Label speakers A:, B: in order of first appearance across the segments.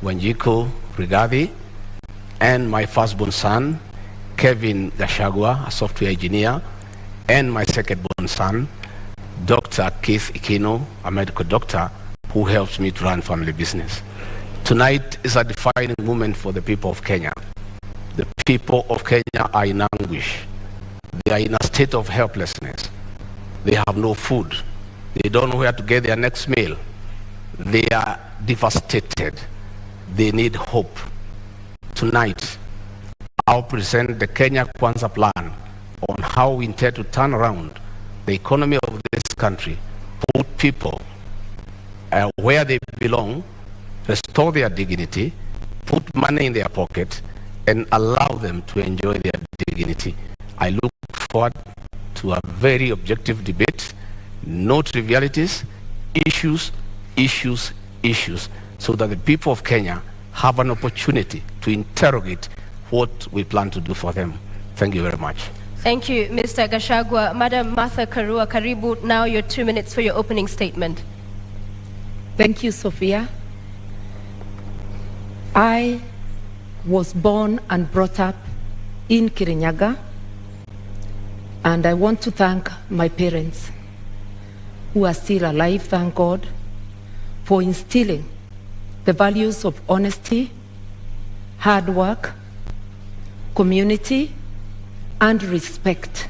A: Wanjiku Rigathi, and my firstborn son, Kevin GACHAGUA, a software engineer, and my second-born son, Dr. KISII, a medical doctor who helps me to run family business. Tonight is a defining moment for the people of Kenya. The people of Kenya are in anguish. They are in a state of helplessness. They have no food. They don't know where to get their next meal. They are devastated. They need hope. Tonight, I'll present the Kenya Kwanza plan on how we intend to turn around the economy of this country, put people where they belong, restore their dignity, put money in their pocket, and allow them to enjoy their dignity. I look forward to a very objective debate, no trivialities, issues, so that the people of Kenya have an opportunity to interrogate what we plan to do for them. Thank you very much.
B: Thank you, Mr. GACHAGUA. Madam Martha Karua, karibu, now your 2 minutes for your opening statement.
C: Thank you, Sophia. I was born and brought up in Kirinyaga, and I want to thank my parents who are still alive, thank God, for instilling the values of honesty, hard work, community, and respect,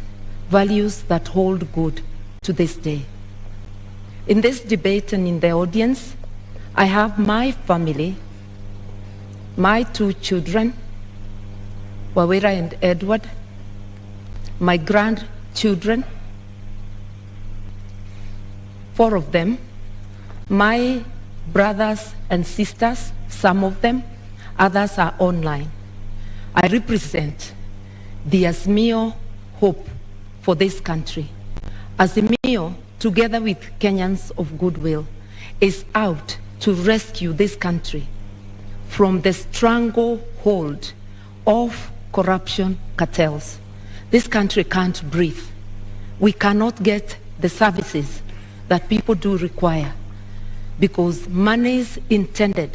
C: values that hold good to this day. In this debate and in the audience, I have my family, my 2 children, Wawira and Edward, my grandchildren, 4 of them, my brothers and sisters, some of them, others are online. I represent the Azimio hope for this country. Azimio, together with Kenyans of goodwill, is out to rescue this country from the stranglehold of corruption cartels. This country can't breathe. We cannot get the services that people do require because monies intended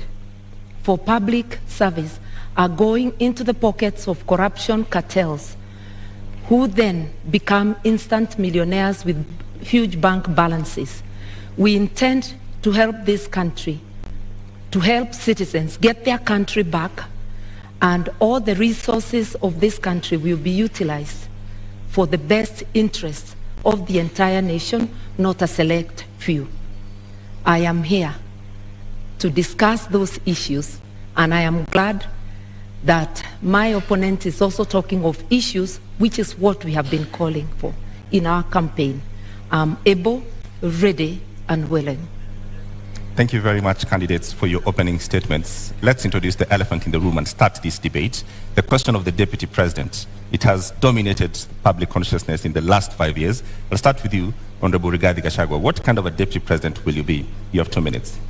C: for public service are going into the pockets of corruption cartels, who then become instant millionaires with huge bank balances. We intend to help this country, to help citizens get their country back, and all the resources of this country will be utilized for the best interests of the entire nation, not a select few. I am here to discuss those issues, and I am glad that my opponent is also talking of issues, which is what we have been calling for in our campaign. I'm able, ready, and willing.
D: Thank you very much, candidates, for your opening statements. Let's introduce the elephant in the room and start this debate. The question of the Deputy President. It has dominated public consciousness in the last 5 years. I'll start with you, Honorable Rigathi Gachagua. What kind of a Deputy President will you be? You have 2 minutes.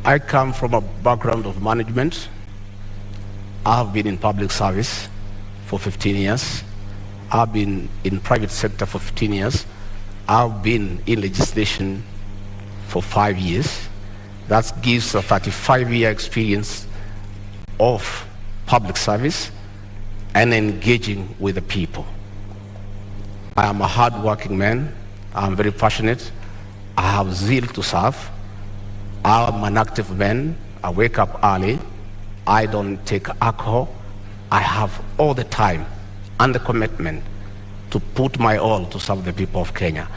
A: I come from a background of management. I have been in public service for 15 years. I've been in private sector for 15 years. I've been in legislation for 5 years. That gives a 35-year experience of public service and engaging with the people. I am a hard-working man. I'm very passionate. I have zeal to serve. I'm an active man. I wake up early. I don't take alcohol. I have all the time and the commitment to put my all to serve the people of Kenya.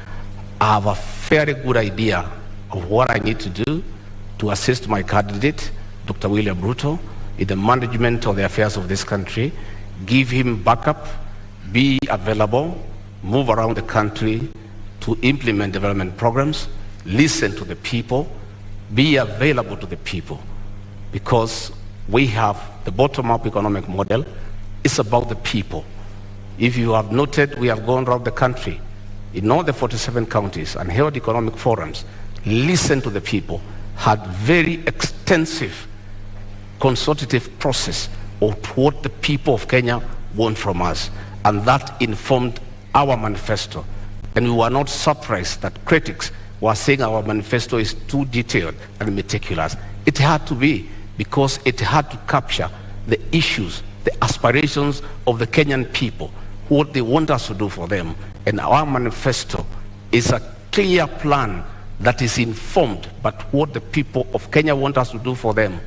A: I have a very good idea of what I need to do to assist my candidate, Dr. William Ruto, in the management of the affairs of this country, give him backup, be available, move around the country to implement development programs, listen to the people, be available to the people, because we have the bottom-up economic model. It's about the people. If you have noted, we have gone around the country in all the 47 counties and held economic forums, listened to the people, had very extensive consultative process of what the people of Kenya want from us, and that informed our manifesto. And we were not surprised that critics were saying our manifesto is too detailed and meticulous. It had to be because it had to capture the issues, the aspirations of the Kenyan people, what they want us to do for them. And our manifesto is a clear plan that is informed by what the people of Kenya want us to do for them,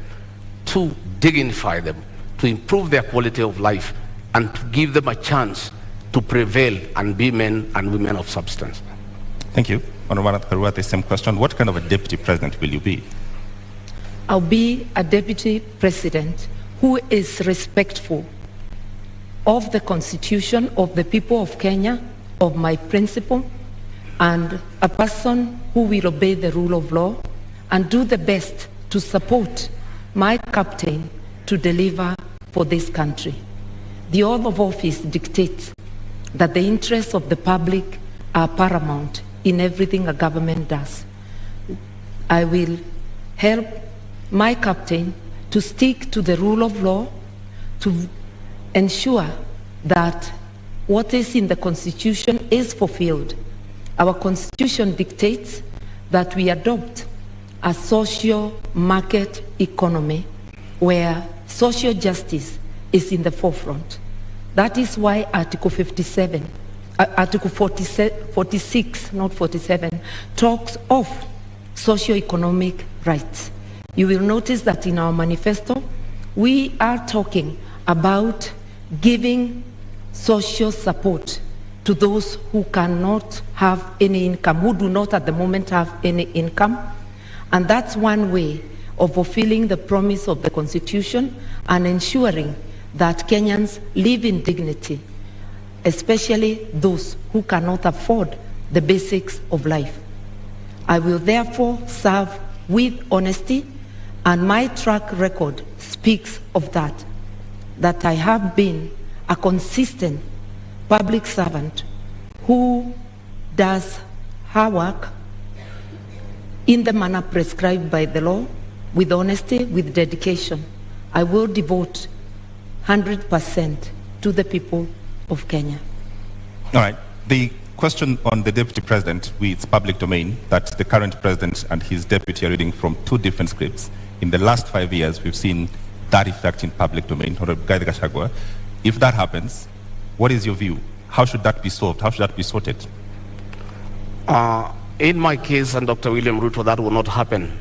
A: to dignify them, to improve their quality of life, and to give them a chance to prevail and be men and women of substance.
D: Thank you. Honorable Karua, the same question. What kind of a deputy president will you be?
C: I'll be a deputy president who is respectful of the Constitution, of the people of Kenya, of my principle, and a person who will obey the rule of law and do the best to support my captain to deliver for this country. The oath of office dictates that the interests of the public are paramount in everything a government does. I will help my captain to stick to the rule of law, to ensure that what is in the Constitution is fulfilled. Our Constitution dictates that we adopt a social market economy where social justice is in the forefront. That is why Article 46, not 47, talks of socio-economic rights. You will notice that in our manifesto, we are talking about giving social support to those who cannot have any income, who do not at the moment have any income. And that's one way of fulfilling the promise of the Constitution and ensuring that Kenyans live in dignity, especially those who cannot afford the basics of life. I will therefore serve with honesty, and my track record speaks of that I have been a consistent public servant who does her work in the manner prescribed by the law, with honesty, with dedication. I will devote 100% to the people of Kenya.
D: All right. The question on the deputy president, it's public domain that the current president and his deputy are reading from two different scripts. In the last 5 years, we've seen that effect in public domain. GACHAGUA, if that happens, what is your view? How should that be solved? How should that be sorted?
A: In my case and Dr. William Ruto, that will not happen.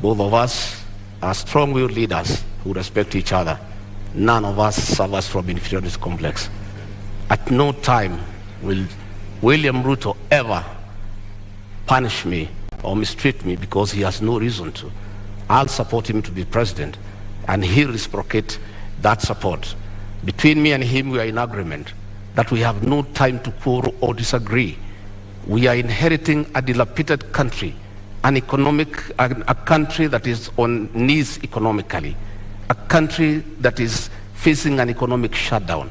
A: Both of us are strong-willed leaders who respect each other. None of us suffers from inferiority complex. At no time will William Ruto ever punish me or mistreat me because he has no reason to. I'll support him to be president, and he'll reciprocate that support. Between me and him, we are in agreement that we have no time to quarrel or disagree. We are inheriting a dilapidated country, a country that is on knees economically, a country that is facing an economic shutdown.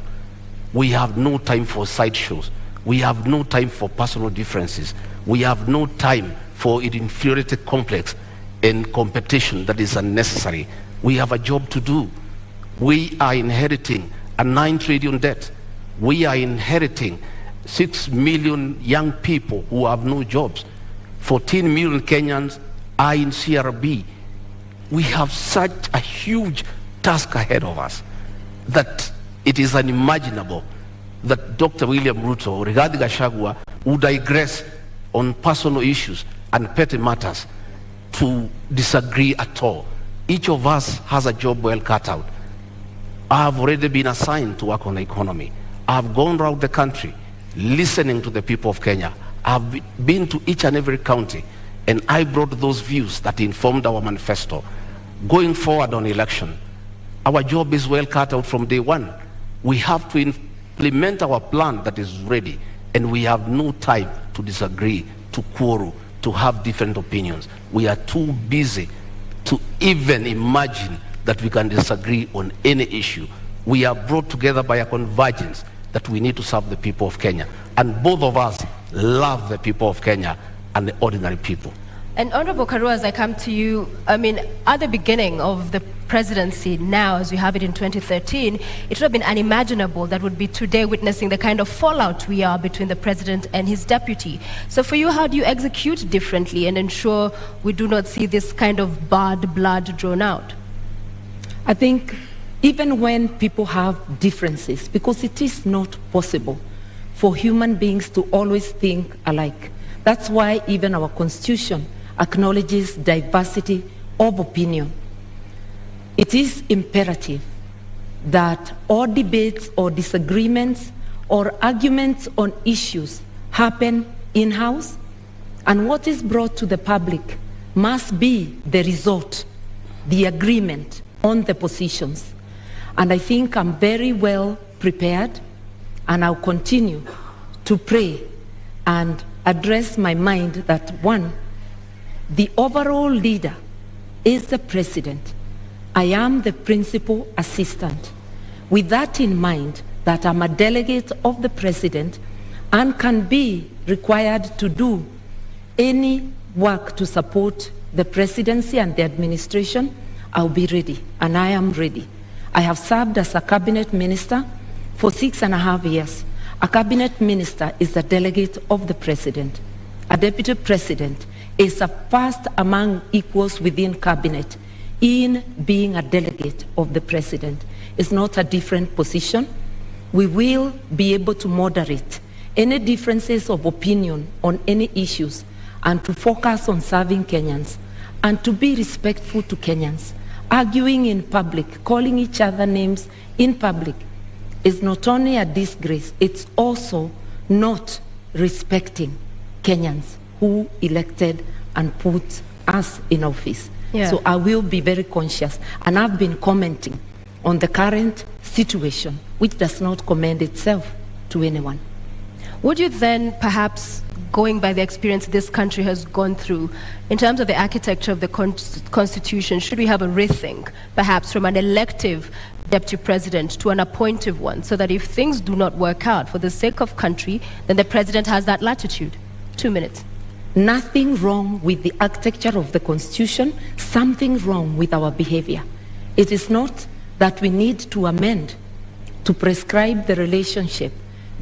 A: We have no time for sideshows. We have no time for personal differences. We have no time for inferiority complex and competition that is unnecessary. We have a job to do. We are inheriting a 9 trillion debt. We are inheriting 6 million young people who have no jobs. 14 million Kenyans are in CRB. We have such a huge task ahead of us that it is unimaginable that Dr. William Ruto, regarding GACHAGUA, would digress on personal issues and petty matters to disagree at all. Each of us has a job well cut out. I have already been assigned to work on the economy. I have gone around the country listening to the people of Kenya. I have been to each and every county, and I brought those views that informed our manifesto. Going forward on election, our job is well cut out from day one. We have to implement our plan that is ready, and we have no time to disagree, to quarrel, to have different opinions. We are too busy to even imagine that we can disagree on any issue. We are brought together by a convergence that we need to serve the people of Kenya. And both of us love the people of Kenya and the ordinary people.
B: And Honorable Karua, as I come to you, I mean, at the beginning of the presidency now, as we have it in 2013, it would have been unimaginable that would be today witnessing the kind of fallout we are between the president and his deputy. So for you, how do you execute differently and ensure we do not see this kind of bad blood drawn out?
C: I think even when people have differences, because it is not possible for human beings to always think alike. That's why even our Constitution acknowledges diversity of opinion. It is imperative that all debates or disagreements or arguments on issues happen in-house, and what is brought to the public must be the result, the agreement on the positions. And I think I'm very well prepared, and I'll continue to pray and address my mind that, one, the overall leader is the president. I am the principal assistant. With that in mind, that I'm a delegate of the president and can be required to do any work to support the presidency and the administration, I'll be ready, and I am ready. I have served as a cabinet minister for 6.5 years. A cabinet minister is a delegate of the president. A deputy president is a first among equals within cabinet in being a delegate of the president. It's not a different position. We will be able to moderate any differences of opinion on any issues and to focus on serving Kenyans and to be respectful to Kenyans. Arguing in public, calling each other names in public is not only a disgrace, it's also not respecting Kenyans who elected and put us in office.
B: Yeah.
C: So I will be very conscious, and I've been commenting on the current situation, which does not commend itself to anyone.
B: Would you then, perhaps going by the experience this country has gone through, in terms of the architecture of the Constitution, should we have a rethink, perhaps from an elective deputy president to an appointive one, so that if things do not work out for the sake of country, then the president has that latitude? 2 minutes.
C: Nothing wrong with the architecture of the Constitution, something wrong with our behavior. It is not that we need to amend to prescribe the relationship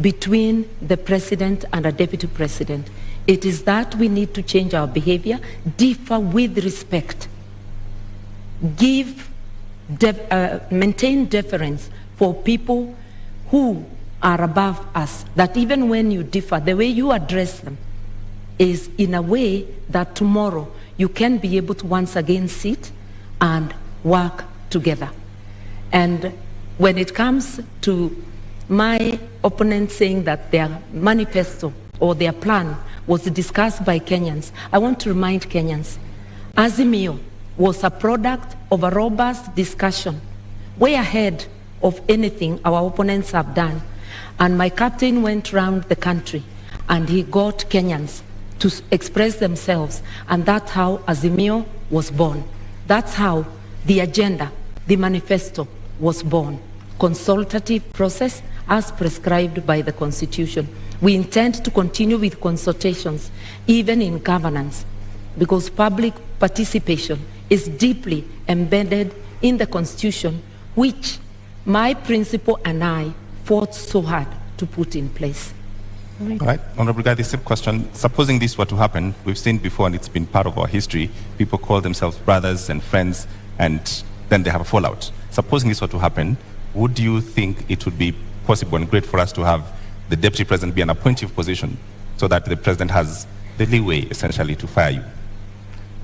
C: between the president and a deputy president. It is that we need to change our behavior, differ with respect, maintain deference for people who are above us, that even when you differ, the way you address them is in a way that tomorrow you can be able to once again sit and work together. And when it comes to my opponent saying that their manifesto or their plan was discussed by Kenyans, I want to remind Kenyans, Azimio was a product of a robust discussion, way ahead of anything our opponents have done. And my captain went around the country and he got Kenyans to express themselves, and that's how Azimio was born. That's how the agenda, the manifesto, was born. Consultative process as prescribed by the Constitution. We intend to continue with consultations, even in governance, because public participation is deeply embedded in the Constitution, which my principal and I fought so hard to put in place.
D: All right, Honorable Guy, the same question. Supposing this were to happen, we've seen before, and it's been part of our history, people call themselves brothers and friends, and then they have a fallout. Supposing this were to happen, would you think it would be possible and great for us to have the deputy president be an appointive position so that the president has the leeway, essentially, to fire you?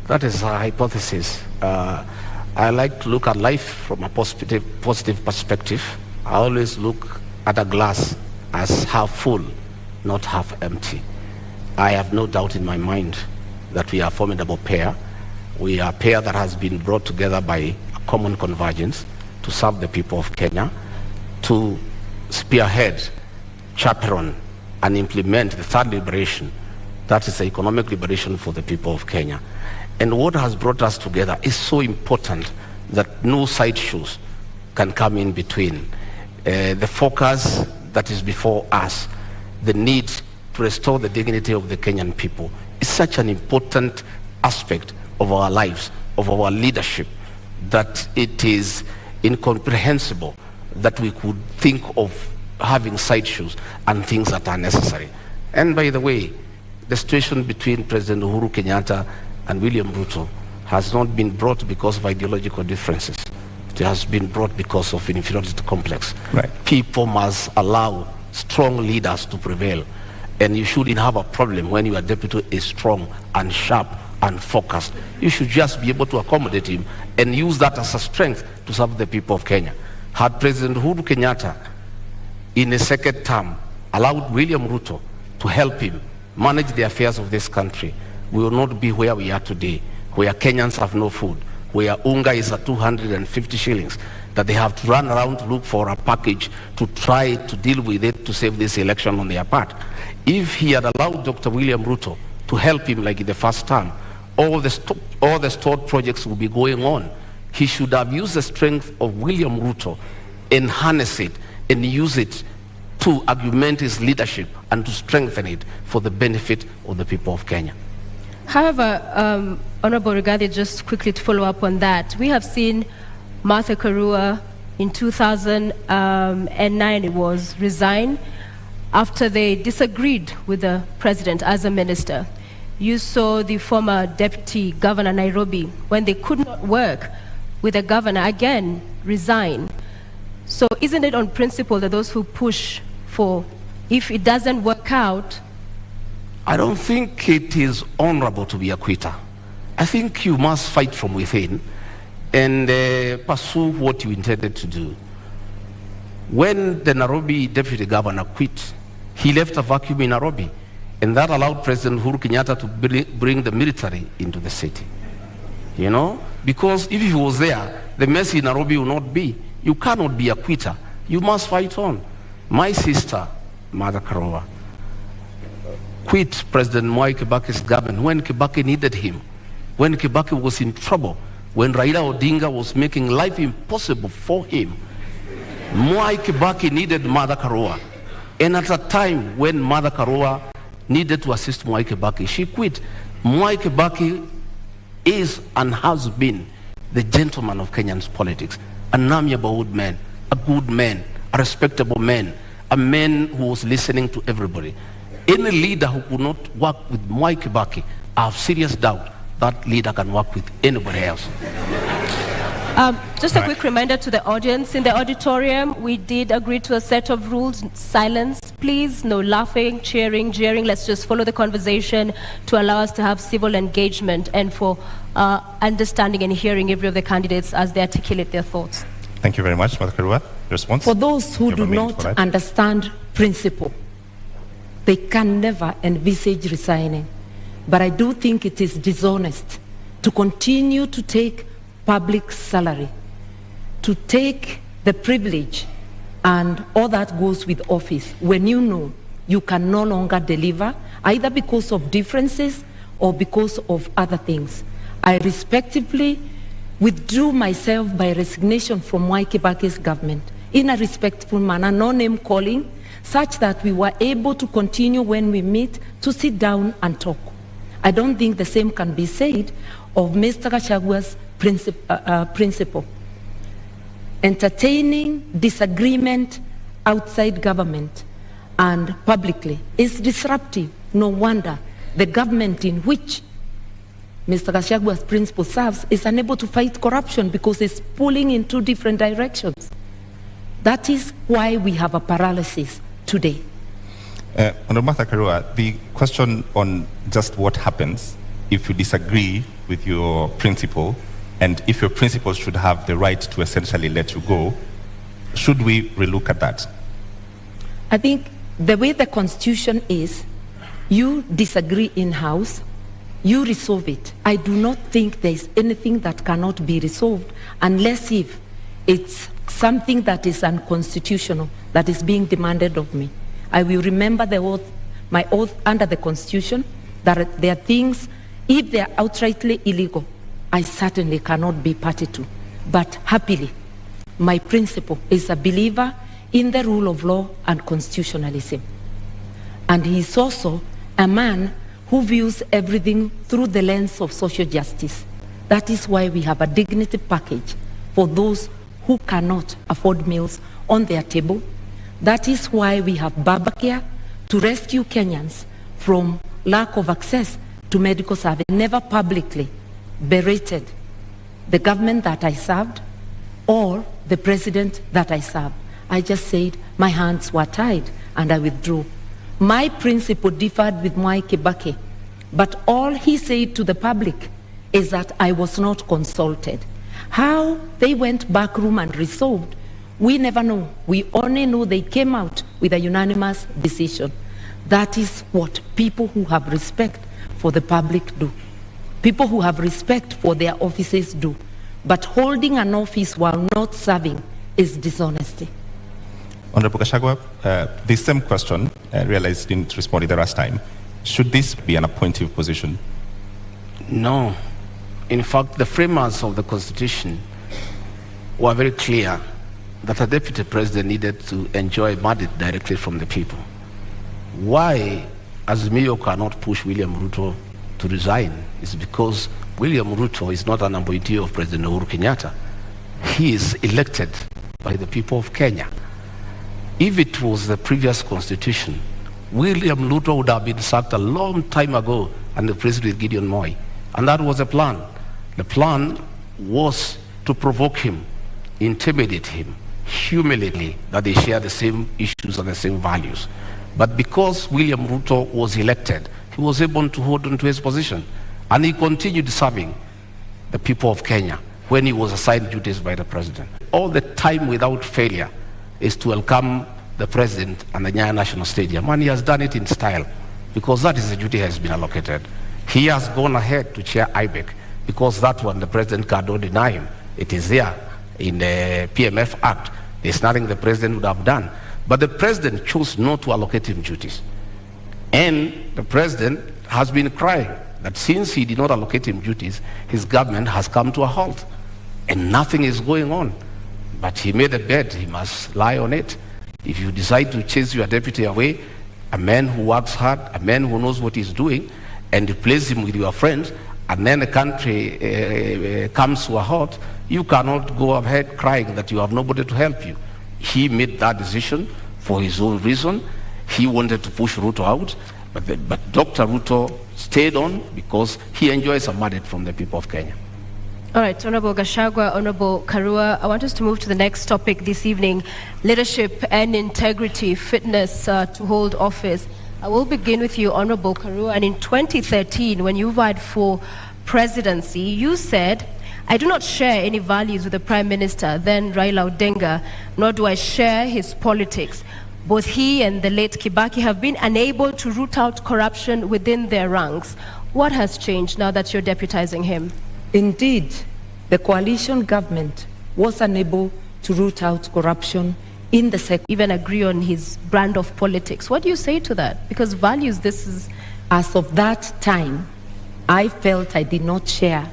A: That is a hypothesis. I like to look at life from a positive perspective. I always look at a glass as half full, not half empty. I have no doubt in my mind that we are a formidable pair. We are a pair that has been brought together by a common convergence to serve the people of Kenya, to spearhead, chaperone, and implement the third liberation. That is the economic liberation for the people of Kenya. And what has brought us together is so important that no sideshows can come in between. The focus that is before us, the need to restore the dignity of the Kenyan people, is such an important aspect of our lives, of our leadership, that it is incomprehensible that we could think of having sideshows and things that are necessary. And by the way, the situation between President Uhuru Kenyatta and William Ruto has not been brought because of ideological differences. It has been brought because of inferiority complex.
D: Right.
A: People must allow strong leaders to prevail. And you shouldn't have a problem when your deputy is strong and sharp and focused. You should just be able to accommodate him and use that as a strength to serve the people of Kenya. Had President Uhuru Kenyatta in a second term allowed William Ruto to help him manage the affairs of this country, we will not be where we are today, where Kenyans have no food, where unga is at 250 shillings, that they have to run around to look for a package to try to deal with it to save this election on their part. If he had allowed Dr. William Ruto to help him like in the first term, all the stored projects will be going on. He should have used the strength of William Ruto and harness it and use it to augment his leadership and to strengthen it for the benefit of the people of Kenya.
B: However, Honorable Rigathi, just quickly to follow up on that, we have seen Martha Karua in 2009, it was, resign after they disagreed with the president as a minister. You saw the former deputy governor Nairobi, when they could not work with the governor, again resign. So isn't it on principle that those who push for, if it doesn't work out?
A: I don't think it is honorable to be a quitter. I think you must fight from within and pursue what you intended to do. When the Nairobi deputy governor quit, he left a vacuum in Nairobi, and that allowed President Uhuru Kenyatta to bring the military into the city. You know, because if he was there, the mess in Nairobi will not be. You cannot be a quitter. You must fight on. My sister, Martha Karua, quit President Mwai Kibaki's government when Kibaki needed him, when Kibaki was in trouble, when Raila Odinga was making life impossible for him. Mwai Kibaki needed Martha Karua. And at a time when Martha Karua needed to assist Mwai Kibaki, she quit. Mwai Kibaki is and has been the gentleman of Kenyan's politics, an amiable old man, a good man, a respectable man, a man who was listening to everybody. Any leader who could not work with Mwai Kibaki, I have serious doubt that leader can work with anybody else.
B: Just a quick reminder to the audience. In the auditorium, we did agree to a set of rules. Silence, please. No laughing, cheering, jeering. Let's just follow the conversation to allow us to have civil engagement and for understanding and hearing every of the candidates as they articulate their thoughts.
D: Thank you very much, Martha Karua. Response?
C: For those who do not understand principle, they can never envisage resigning. But I do think it is dishonest to continue to take public salary, to take the privilege and all that goes with office when you know you can no longer deliver, either because of differences or because of other things. I respectively withdrew myself by resignation from Mwai Kibaki's government in a respectful manner, no name calling, such that we were able to continue when we meet to sit down and talk. I don't think the same can be said of Mr. Gachagua's principle. Entertaining disagreement outside government and publicly is disruptive. No wonder the government in which Mr. Gachagua's principle serves is unable to fight corruption because it's pulling in two different directions. That is why we have a paralysis today.
D: Honorable Martha Karua, the question on just what happens if you disagree with your principle and if your principles should have the right to essentially let you go, should we relook at that?
C: I think the way the Constitution is, you disagree in-house, you resolve it. I do not think there is anything that cannot be resolved unless if it's something that is unconstitutional that is being demanded of me. I will remember the oath, my oath under the Constitution, that there are things, if they are outrightly illegal, I certainly cannot be party to. But happily, my principle is a believer in the rule of law and constitutionalism. And he is also a man who views everything through the lens of social justice. That is why we have a dignity package for those who cannot afford meals on their table. That is why we have Babacare to rescue Kenyans from lack of access to medical service. I never publicly berated the government that I served or the president that I served. I just said my hands were tied and I withdrew. My principle differed with Mwai Kibaki, but all he said to the public is that I was not consulted. How they went back room and resolved, we never know. We only know they came out with a unanimous decision. That is what people who have respect for the public do. People who have respect for their offices do. But holding an office while not serving is dishonesty.
D: Honorable GACHAGUA, the same question, I realized you didn't respond the last time. Should this be an appointive position?
A: No. In fact, the framers of the Constitution were very clear that a deputy president needed to enjoy mandate directly from the people. Why Azimio cannot push William Ruto to resign is because William Ruto is not an appointee of President Uhuru Kenyatta. He is elected by the people of Kenya. If it was the previous constitution, William Ruto would have been sacked a long time ago and replaced with Gideon Moi. And that was the plan. The plan was to provoke him, intimidate him, humiliate him, that they share the same issues and the same values. But because William Ruto was elected, he was able to hold on to his position. And he continued serving the people of Kenya when he was assigned duties by the president. All the time without failure is to welcome the president and the Nyayo National Stadium. And he has done it in style because that is the duty has been allocated. He has gone ahead to chair IBEC because that one the president cannot deny him. It is there in the PMF Act. There's nothing the president would have done. But the president chose not to allocate him duties. And the president has been crying that since he did not allocate him duties, his government has come to a halt and nothing is going on. But he made a bed, he must lie on it. If you decide to chase your deputy away, a man who works hard, a man who knows what he's doing, and replace him with your friends, and then the country comes to a halt, you cannot go ahead crying that you have nobody to help you. He made that decision for his own reason. He wanted to push Ruto out, but Dr. Ruto stayed on because he enjoys a mandate from the people of Kenya.
B: All right, Honorable GACHAGUA, Honorable Karua, I want us to move to the next topic this evening, leadership and integrity, fitness to hold office. I will begin with you, Honorable Karua. And in 2013, when you vied for presidency, you said, I do not share any values with the Prime Minister, then Raila Odinga, nor do I share his politics. Both he and the late Kibaki have been unable to root out corruption within their ranks. What has changed now that you're deputizing him?
C: Indeed, the coalition government was unable to root out corruption in the sector.
B: Even agree on his brand of politics. What do you say to that? Because values, this is...
C: As of that time, I felt I did not share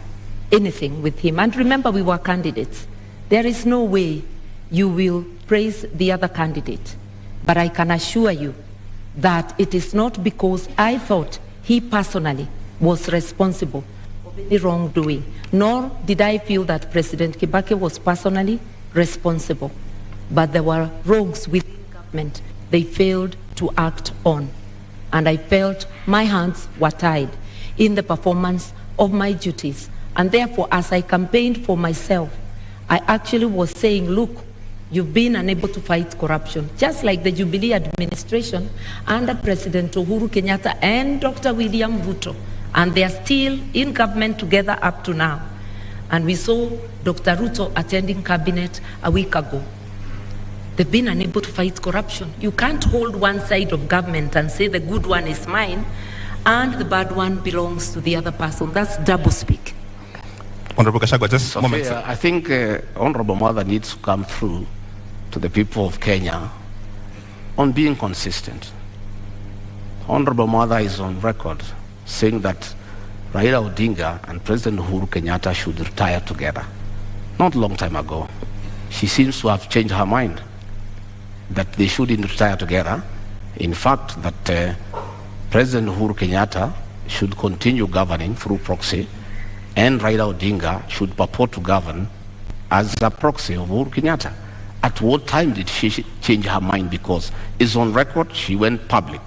C: anything with him. And remember, we were candidates. There is no way you will praise the other candidate. But I can assure you that it is not because I thought he personally was responsible for any wrongdoing, nor did I feel that President Kibaki was personally responsible. But there were rogues within government they failed to act on. And I felt my hands were tied in the performance of my duties. And therefore, as I campaigned for myself, I actually was saying, look, you've been unable to fight corruption, just like the Jubilee administration under President Uhuru Kenyatta and Dr. William Ruto. And they are still in government together up to now. And we saw Dr. Ruto attending cabinet a week ago. They've been unable to fight corruption. You can't hold one side of government and say the good one is mine and the bad one belongs to the other person. That's doublespeak.
D: Honorable GACHAGUA, just a moment.
A: I think Honorable Mother needs to come through to the people of Kenya on being consistent. Honorable Mother is on record saying that Raila Odinga and President Uhuru Kenyatta should retire together. Not a long time ago. She seems to have changed her mind that they shouldn't retire together. In fact, that President Uhuru Kenyatta should continue governing through proxy, and Raila Odinga should purport to govern as a proxy of Uhuru Kenyatta. At what time did she change her mind? Because it's on record, she went public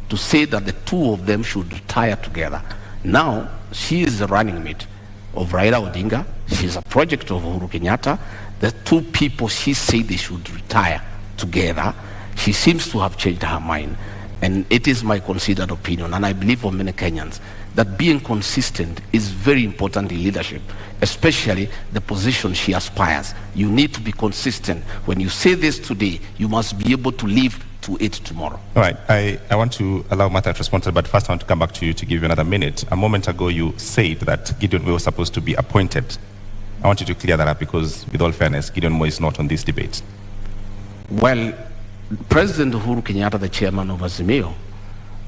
A: to say that the two of them should retire together. Now, she is the running mate of Raila Odinga. She's a project of Uhuru Kenyatta. The two people she said they should retire together. She seems to have changed her mind. And it is my considered opinion, and I believe for many Kenyans, that being consistent is very important in leadership, especially the position she aspires. You need to be consistent. When you say this today, you must be able to live to it tomorrow.
D: All right, I want to allow Martha to respond, but first I want to come back to you to give you another minute. A moment ago, you said that Gideon Moi was supposed to be appointed. I want you to clear that up because, with all fairness, Gideon Moi is not on this debate.
A: Well, President Uhuru Kenyatta, the chairman of Azimio,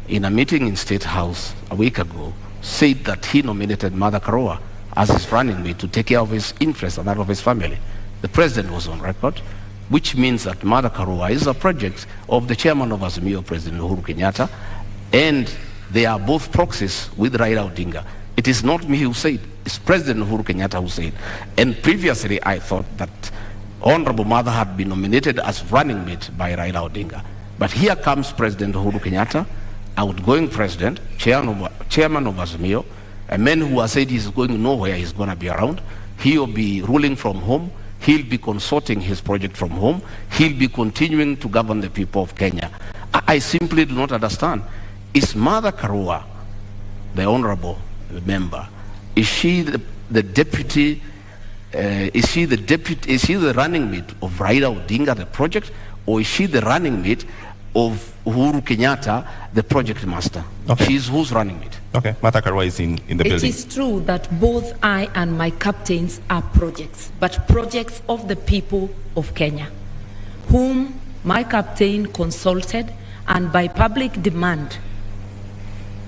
A: in a meeting in State House a week ago, said that he nominated Martha Karua as his running mate to take care of his interests and that of his family. The president was on record, which means that Martha Karua is a project of the chairman of Azimio, President Uhuru Kenyatta, and they are both proxies with Raila Odinga. It is not me who said, it's President Uhuru Kenyatta who said. And previously I thought that Honorable Martha had been nominated as running mate by Raila Odinga. But here comes President Uhuru Kenyatta, outgoing president, chairman of Azimio, a man who has said he's going nowhere, he's going to be around. He'll be ruling from home. He'll be consorting his project from home. He'll be continuing to govern the people of Kenya. I simply do not understand. Is Martha Karua, the honorable member, is she the deputy? Is she the running mate of Raila Odinga, the project, or is she the running mate of Uhuru Kenyatta, the project master?
D: Okay.
A: She's who's running mate?
D: Okay, Martha Karua is in the building.
C: It is true that both I and my captains are projects, but projects of the people of Kenya, whom my captain consulted, and by public demand,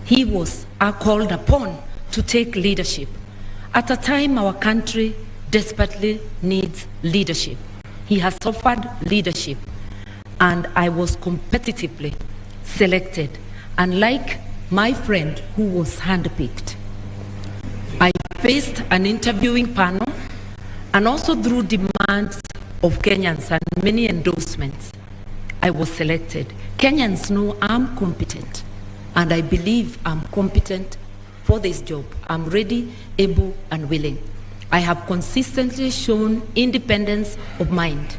C: he was called upon to take leadership. At a time our country desperately needs leadership. He has offered leadership, and I was competitively selected. And like my friend who was handpicked, I faced an interviewing panel, and also through demands of Kenyans and many endorsements, I was selected. Kenyans know I'm competent, and I believe I'm competent for this job. I'm ready, able, and willing. I have consistently shown independence of mind,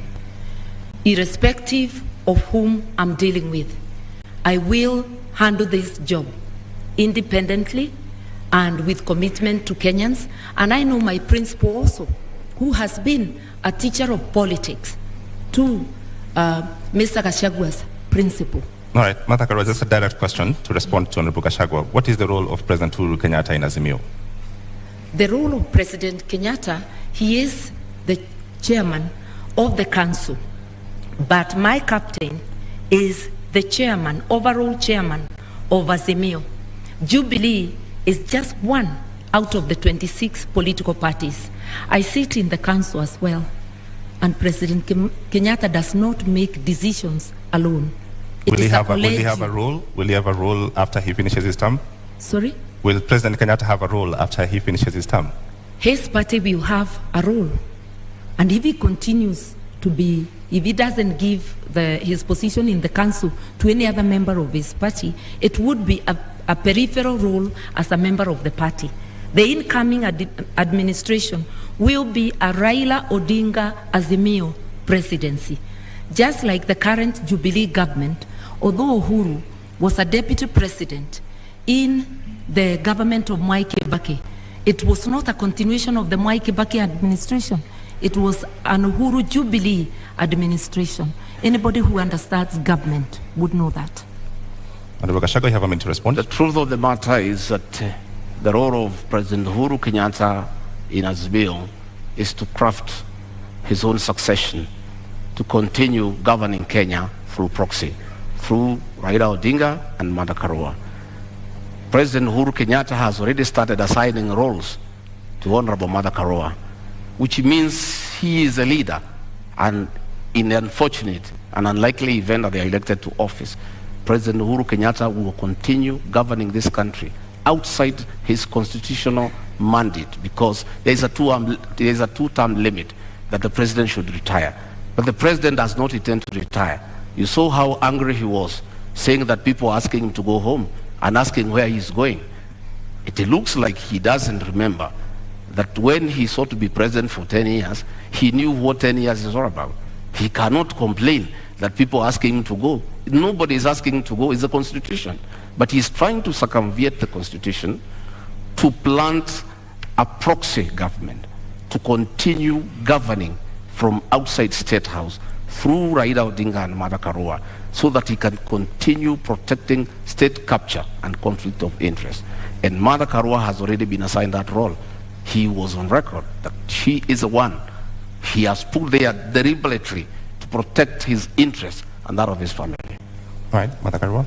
C: irrespective of whom I'm dealing with. I will handle this job independently and with commitment to Kenyans. And I know my principal also, who has been a teacher of politics to Mr. GACHAGUA's principal.
D: All right, Martha Karua, just a direct question to respond to Honorable GACHAGUA. What is the role of President Uhuru Kenyatta in Azimio?
C: The role of President Kenyatta, he is the chairman of the council, but my captain is the chairman, overall chairman of Azimio. Jubilee is just one out of the 26 political parties. I sit in the council as well, and President Kenyatta does not make decisions alone.
D: Will he have a role? Will he have a role after he finishes his term?
C: Sorry?
D: Will President Kenyatta have a role after he finishes his term?
C: His party will have a role. And if he continues to be, if he doesn't give his position in the council to any other member of his party, it would be a peripheral role as a member of the party. The incoming administration will be a Raila Odinga Azimio presidency. Just like the current Jubilee government, although Uhuru was a deputy president in the government of Mwai Kibaki, it was not a continuation of the Mwai Kibaki administration. It was an Uhuru Jubilee administration. Anybody who understands government would know that.
D: Honorable GACHAGUA, you have a minute to respond.
A: The truth of the matter is that the role of President Uhuru Kenyatta in Azimio is to craft his own succession, to continue governing Kenya through proxy, through Raila Odinga and Martha Karua. President Uhuru Kenyatta has already started assigning roles to Honorable Martha Karua, which means he is a leader, and in the unfortunate and unlikely event that they are elected to office, President Uhuru Kenyatta will continue governing this country outside his constitutional mandate, because there is a two-term limit that the president should retire. But the president does not intend to retire. You saw how angry he was, saying that people are asking him to go home and asking where he's going. It looks like he doesn't remember that when he sought to be president for 10 years, he knew what 10 years is all about. He cannot complain that people are asking him to go. Nobody is asking him to go. It's the Constitution. But he's trying to circumvent the Constitution to plant a proxy government to continue governing from outside State House through Raila Odinga and Martha Karua, so that he can continue protecting state capture and conflict of interest. And Martha Karua has already been assigned that role. He was on record that she is the one he has put there deliberately to protect his interests and that of his family.
D: All right, Martha Karua.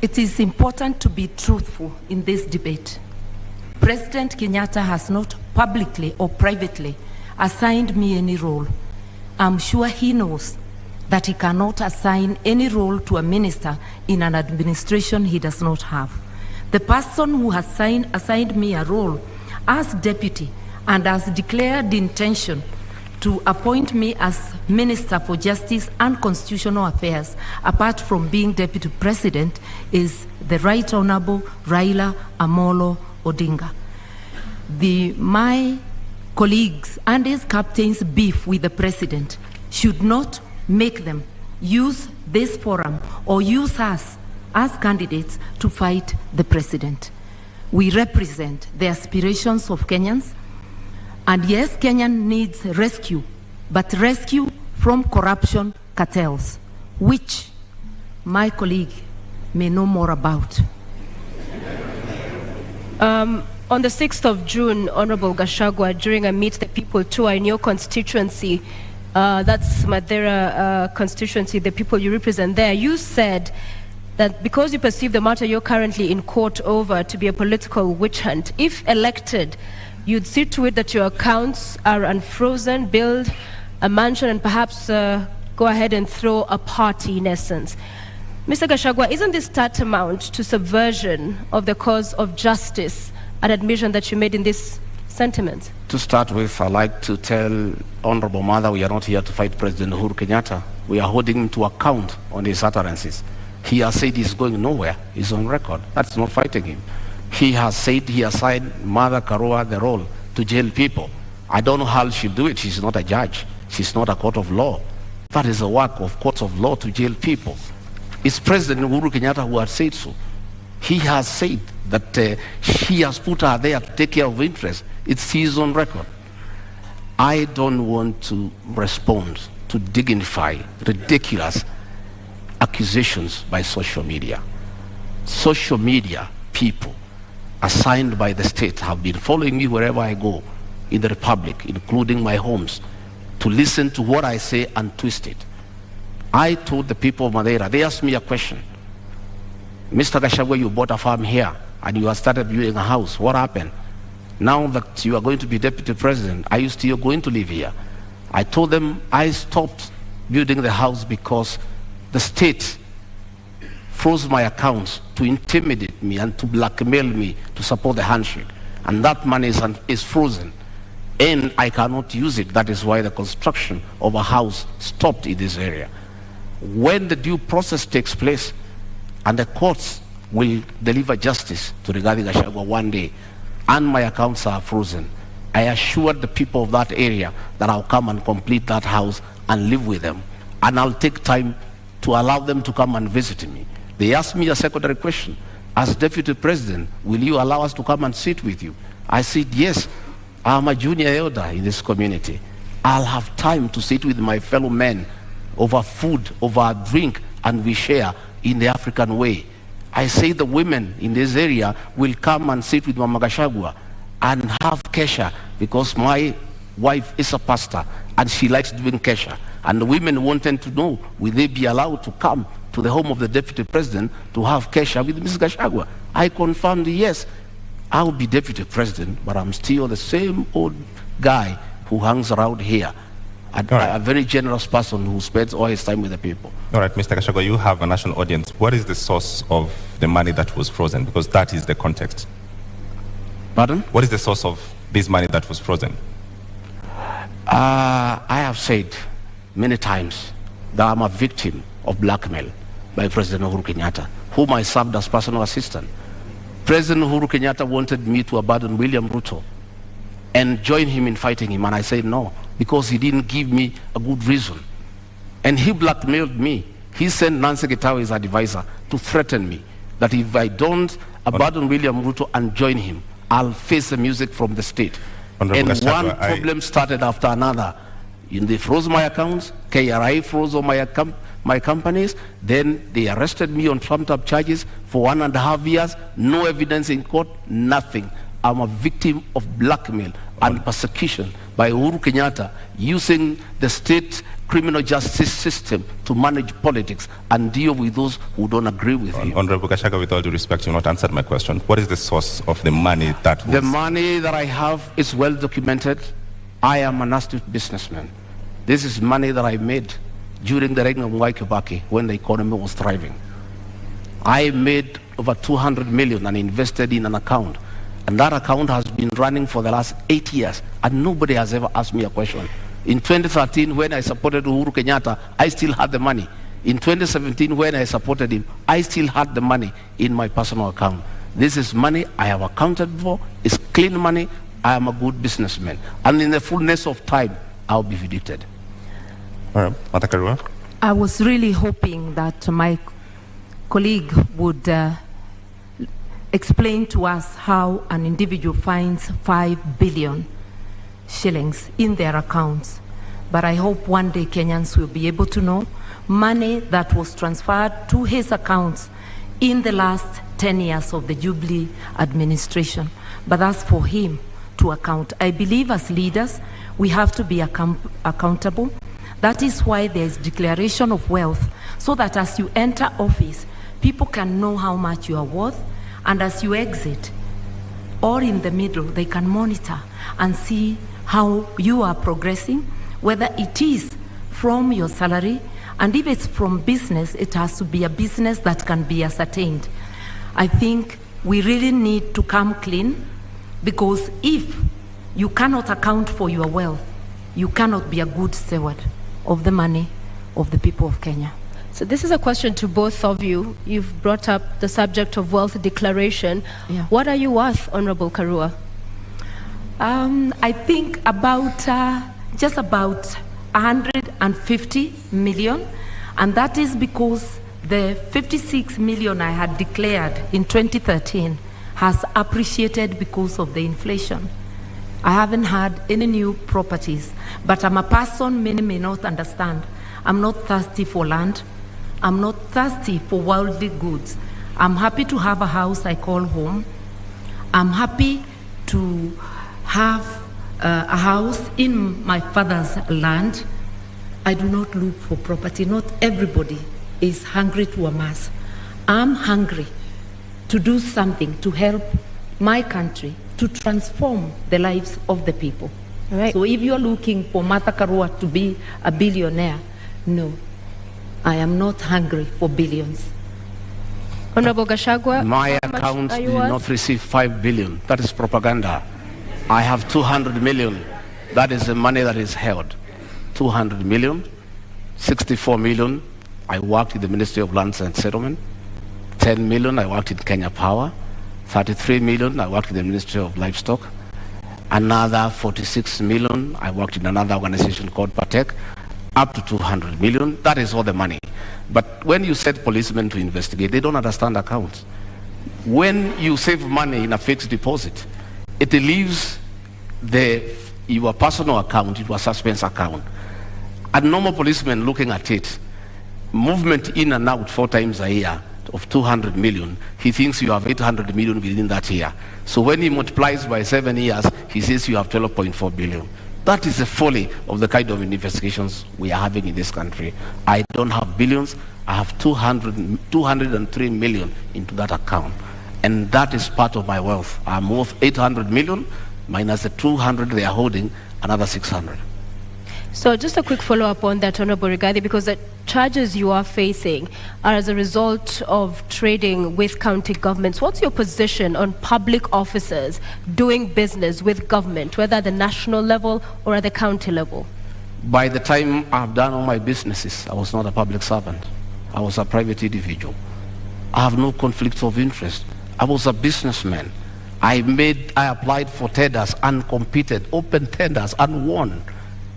C: It is important to be truthful in this debate. President Kenyatta has not publicly or privately assigned me any role. I'm sure he knows that he cannot assign any role to a minister in an administration he does not have. The person who has assigned me a role as deputy and has declared the intention to appoint me as Minister for Justice and Constitutional Affairs, apart from being Deputy President, is the Right Honorable Raila Amolo Odinga. My colleagues and his captains' beef with the President should not make them use this forum or use us as candidates to fight the President. We represent the aspirations of Kenyans. And yes, Kenya needs rescue, but rescue from corruption cartels, which my colleague may know more about.
B: On the 6th of June, Honorable GACHAGUA, during a Meet the People tour in your constituency, that's Madeira constituency, the people you represent there, you said that because you perceive the matter you're currently in court over to be a political witch hunt, if elected, you'd see to it that your accounts are unfrozen, build a mansion, and perhaps go ahead and throw a party in essence. Mr. GACHAGUA, isn't this tantamount to subversion of the cause of justice, an admission that you made in this sentiment?
A: To start with, I'd like to tell Honorable Mother we are not here to fight President Uhuru Kenyatta. We are holding him to account on his utterances. He has said he's going nowhere. He's on record. That's not fighting him. He has said he assigned Martha Karua the role to jail people. I don't know how she'll do it. She's not a judge. She's not a court of law. That is the work of courts of law, to jail people. It's President Uhuru Kenyatta who has said so. He has said that he has put her there to take care of interests. It's his own record. I don't want to respond to dignify ridiculous accusations by social media. Social media people assigned by the state have been following me wherever I go in the Republic, including my homes, to listen to what I say and twist it. I told the people of Madeira, they asked me a question. Mr. GACHAGUA, you bought a farm here and you have started building a house. What happened? Now that you are going to be deputy president, are you still going to live here? I told them I stopped building the house because the state froze my accounts to intimidate me and to blackmail me to support the handshake. And that money is frozen. And I cannot use it. That is why the construction of a house stopped in this area. When the due process takes place and the courts will deliver justice to Rigathi Gachagua one day and my accounts are frozen, I assured the people of that area that I'll come and complete that house and live with them. And I'll take time to allow them to come and visit me. They asked me a secondary question. As deputy president, will you allow us to come and sit with you? I said, yes. I'm a junior elder in this community. I'll have time to sit with my fellow men over food, over a drink, and we share in the African way. I say the women in this area will come and sit with Mama GACHAGUA and have kesha, because my wife is a pastor and she likes doing kesha. And the women wanted to know, will they be allowed to come to the home of the deputy president to have kesha with Mrs. GACHAGUA? I confirmed yes. I'll be deputy president, but I'm still the same old guy who hangs around here. A very generous person who spends all his time with the people.
D: All right, Mr. GACHAGUA, you have a national audience. What is the source of the money that was frozen? Because that is the context.
A: Pardon?
D: What is the source of this money that was frozen?
A: I have said many times that I'm a victim of blackmail by President Uhuru Kenyatta, whom I served as personal assistant. President Uhuru Kenyatta wanted me to abandon William Ruto and join him in fighting him, and I said no, because he didn't give me a good reason. And he blackmailed me. He sent Nancy Gitawe, his advisor, to threaten me that if I don't abandon William Ruto and join him, I'll face the music from the state. And one problem started after another. They froze my accounts, KRI froze all my companies, then they arrested me on trumped-up charges for 1.5 years, no evidence in court, nothing. I'm a victim of blackmail and persecution by Uhuru Kenyatta using the state criminal justice system to manage politics and deal with those who don't agree with him.
D: Honorable GACHAGUA, with all due respect, you have not answered my question. What is the source of the money that was...
A: The money that I have is well documented. I am an astute businessman. This is money that I made during the reign of Mwai Kibaki when the economy was thriving. I made over 200 million and invested in an account. And that account has been running for the last 8 years, and nobody has ever asked me a question. In 2013, when I supported Uhuru Kenyatta, I still had the money. In 2017, when I supported him, I still had the money in my personal account. This is money I have accounted for. It's clean money. I am a good businessman. And in the fullness of time, I'll be vindicated.
D: KARUA.
C: I was really hoping that my colleague would explain to us how an individual finds 5 billion shillings in their accounts. But I hope one day Kenyans will be able to know money that was transferred to his accounts in the last 10 years of the Jubilee administration. But that's for him to account. I believe as leaders, we have to be accountable. That is why there's declaration of wealth, so that as you enter office, people can know how much you are worth, and as you exit, or in the middle, they can monitor and see how you are progressing, whether it is from your salary, and if it's from business, it has to be a business that can be ascertained. I think we really need to come clean, because if you cannot account for your wealth, you cannot be a good steward of the money of the people of Kenya.
B: So this is a question to both of you. You've brought up the subject of wealth declaration. Yeah. What are you worth, Honorable Karua?
C: I think about just about 150 million, and that is because the 56 million I had declared in 2013 has appreciated because of the inflation. I haven't had any new properties, but I'm a person many may not understand. I'm not thirsty for land. I'm not thirsty for worldly goods. I'm happy to have a house I call home. I'm happy to have a house in my father's land. I do not look for property. Not everybody is hungry to amass. I'm hungry to do something to help my country to transform the lives of the people.
B: Right.
C: So if you're looking for Martha Karua to be a billionaire, no. I am not hungry for billions.
B: Honorable GACHAGUA,
A: my account did not receive 5 billion. That is propaganda. I have 200 million. That is the money that is held. 200 million, 64 million. I worked in the Ministry of Lands and Settlement. 10 million, I worked in Kenya Power. 33 million, I worked in the Ministry of Livestock. Another 46 million, I worked in another organization called PATEC. Up to 200 million, that is all the money. But when you set policemen to investigate, they don't understand accounts. When you save money in a fixed deposit, it leaves your personal account into a suspense account. A normal policeman looking at it, movement in and out 4 times a year of 200 million, he thinks you have 800 million within that year. So when he multiplies by 7 years, he says you have 12.4 billion. That is the folly of the kind of investigations we are having in this country. I don't have billions. I have 203 million into that account. And that is part of my wealth. I'm worth 800 million minus the 200 they are holding, another 600.
B: So just a quick follow-up on that, Honorable Rigathi, because the charges you are facing are as a result of trading with county governments. What's your position on public officers doing business with government, whether at the national level or at the county level?
A: By the time I've done all my businesses, I was not a public servant. I was a private individual. I have no conflicts of interest. I was a businessman. I applied for tenders and competed, open tenders and won,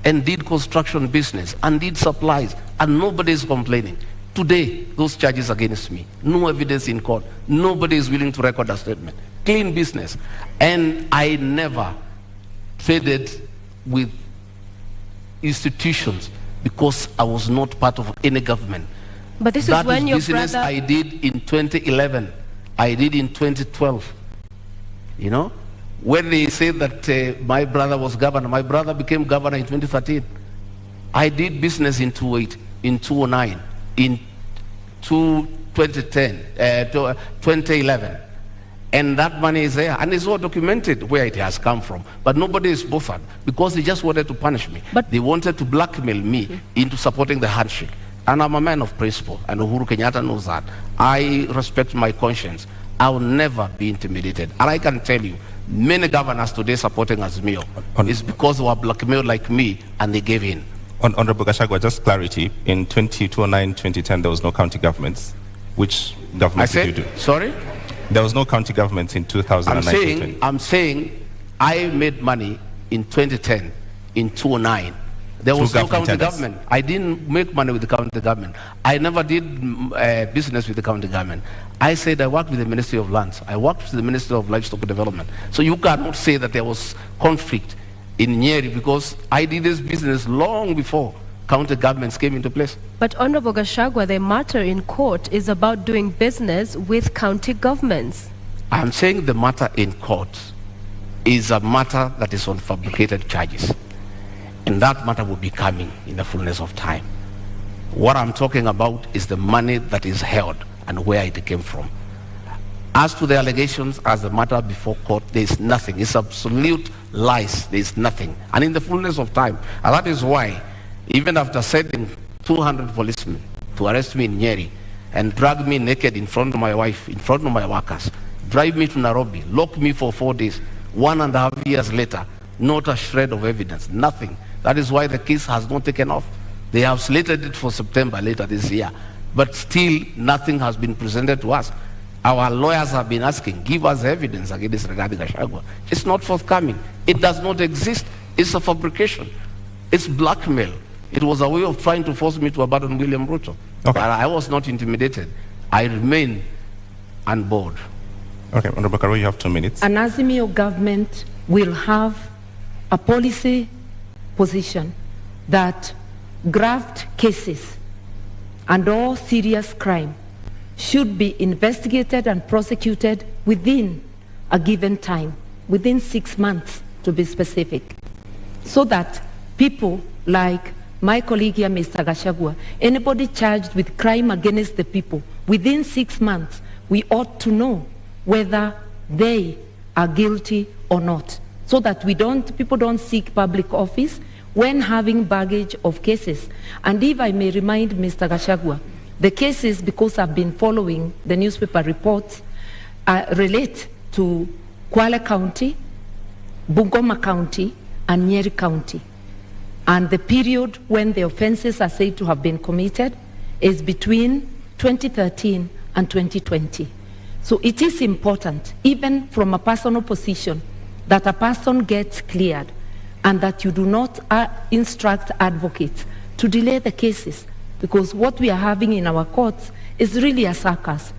A: and did construction business and did supplies, and nobody is complaining. Today, those charges against me, no evidence in court, nobody is willing to record a statement. Clean business. And I never traded with institutions because I was not part of any government.
B: But this is when your
A: business
B: brother...
A: I did in 2011, I did in 2012. You know, when they say that my brother was governor, my brother became governor in 2013. I did business in 2008, in 2009, in 2010, 2011. And that money is there, and it's all documented where it has come from. But nobody is bothered because they just wanted to punish me. But they wanted to blackmail me into supporting the handshake. And I'm a man of principle, and Uhuru Kenyatta knows that. I respect my conscience. I will never be intimidated. And I can tell you, many governors today supporting Azimio is because they were blackmailed like me, and they gave in.
D: Honorable GACHAGUA, just clarity. In 2009, 2010, there was no county governments. Which government did you do?
A: Sorry?
D: There was no county governments in 2009.
A: I'm saying I made money in 2010, in 2009. There was no county government. I didn't make money with the county government. I never did business with the county government. I said I worked with the Ministry of Lands. I worked with the Ministry of Livestock Development. So you cannot say that there was conflict in Nyeri because I did this business long before county governments came into place.
B: But Honorable GACHAGUA, the matter in court is about doing business with county governments.
A: I'm saying the matter in court is a matter that is on fabricated charges. And that matter will be coming in the fullness of time. What I'm talking about is the money that is held and where it came from. As to the allegations, as the matter before court, there is nothing. It's absolute lies. There is nothing. And in the fullness of time, and that is why, even after sending 200 policemen to arrest me in Nyeri and drag me naked in front of my wife, in front of my workers, drive me to Nairobi, lock me for 4 days, 1.5 years later, not a shred of evidence, nothing. That is why the case has not taken off. They have slated it for September later this year, but still nothing has been presented to us. Our lawyers have been asking, give us evidence against Rigathi Gachagua. It's not forthcoming. It does not exist. It's a fabrication. It's blackmail. It was a way of trying to force me to abandon William Ruto. Okay. But I was not intimidated. I remain on board.
D: Okay, Honorable Karua, you have 2 minutes.
C: An Azimio government will have a policy position that graft cases and all serious crime should be investigated and prosecuted within a given time, within 6 months to be specific, so that people like my colleague here, Mr. GACHAGUA, anybody charged with crime against the people, within 6 months, we ought to know whether they are guilty or not, so that people don't seek public office when having baggage of cases. And if I may remind Mr. GACHAGUA, the cases, because I've been following the newspaper reports, relate to Kwale County, Bungoma County, and Nyeri County. And the period when the offenses are said to have been committed is between 2013 and 2020. So it is important, even from a personal position, that a person gets cleared and that you do not instruct advocates to delay the cases, because what we are having in our courts is really a circus,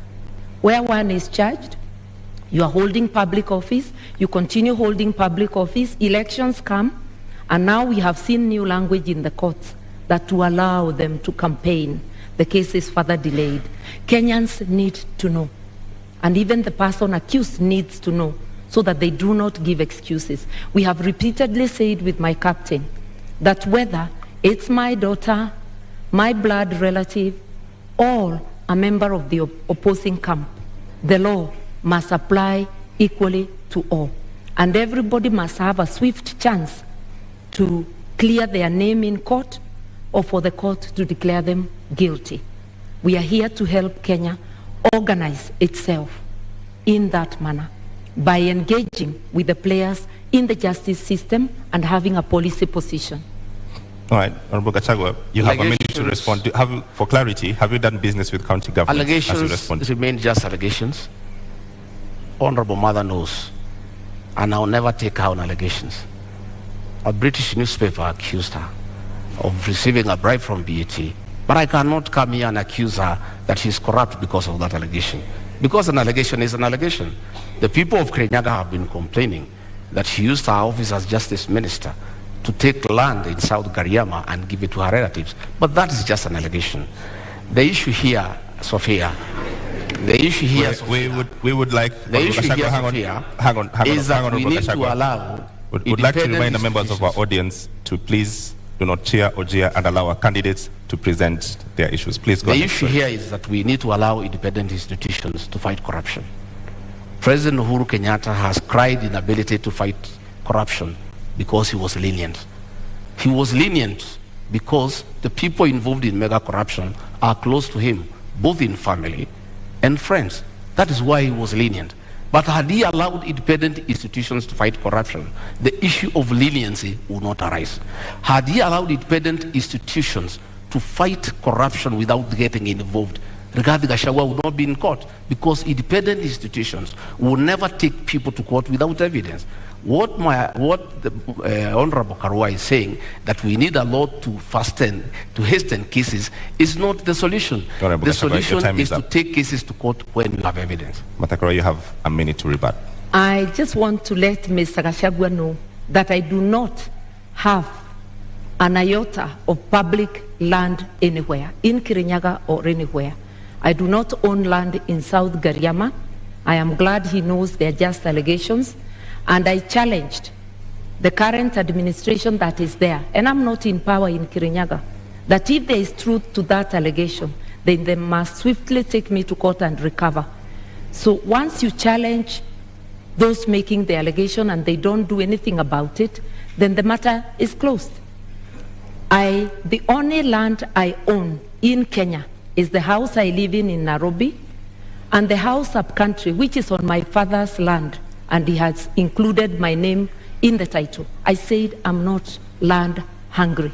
C: where one is charged, you are holding public office, you continue holding public office, elections come, and now we have seen new language in the courts that to allow them to campaign, the case is further delayed. Kenyans need to know, and even the person accused needs to know, so that they do not give excuses. We have repeatedly said with my captain that whether it's my daughter, my blood relative, or a member of the opposing camp, the law must apply equally to all. And everybody must have a swift chance to clear their name in court or for the court to declare them guilty. We are here to help Kenya organize itself in that manner by engaging with the players in the justice system and having a policy position.
D: All right, Honorable Gachagua, you have a minute to respond. For clarity, have you done business with county governments?
A: Allegations remain just allegations. Honorable Mother knows, and I'll never take her on allegations. A British newspaper accused her of receiving a bribe from BAT, but I cannot come here and accuse her that she's corrupt because of that allegation. Because an allegation is an allegation. The people of Kirinyaga have been complaining that she used her office as justice minister to take land in South Gariama and give it to her relatives. But that is just an allegation. The issue here, Sophia, the issue here,
D: we would like
A: the issue here, Sophia, is that we need to allow.
D: Would like to remind the members of our audience to please do not cheer or jeer and allow our candidates to present their issues. Please go ahead.
A: The issue here is that we need to allow independent institutions to fight corruption. President Uhuru Kenyatta has cried inability to fight corruption because he was lenient. He was lenient because the people involved in mega corruption are close to him, both in family and friends. That is why he was lenient. But had he allowed independent institutions to fight corruption, the issue of leniency would not arise. Had he allowed independent institutions to fight corruption without getting involved, Rigathi Gachagua would not be in court, because independent institutions will never take people to court without evidence. What the Honorable Karua is saying, that we need a law to hasten cases, is not the solution. The solution is to take cases to court when you have evidence.
D: Martha Karua, you have a minute to rebut.
C: I just want to let Mr. Gachagua know that I do not have an iota of public land anywhere, in Kirinyaga or anywhere. I do not own land in South Gariama. I am glad he knows they are just allegations. And I challenged the current administration that is there, and I'm not in power in Kirinyaga, that if there is truth to that allegation, then they must swiftly take me to court and recover. So once you challenge those making the allegation and they don't do anything about it, then the matter is closed. The only land I own in Kenya is the house I live in Nairobi, and the house up country, which is on my father's land, and he has included my name in the title. I said I'm not land hungry,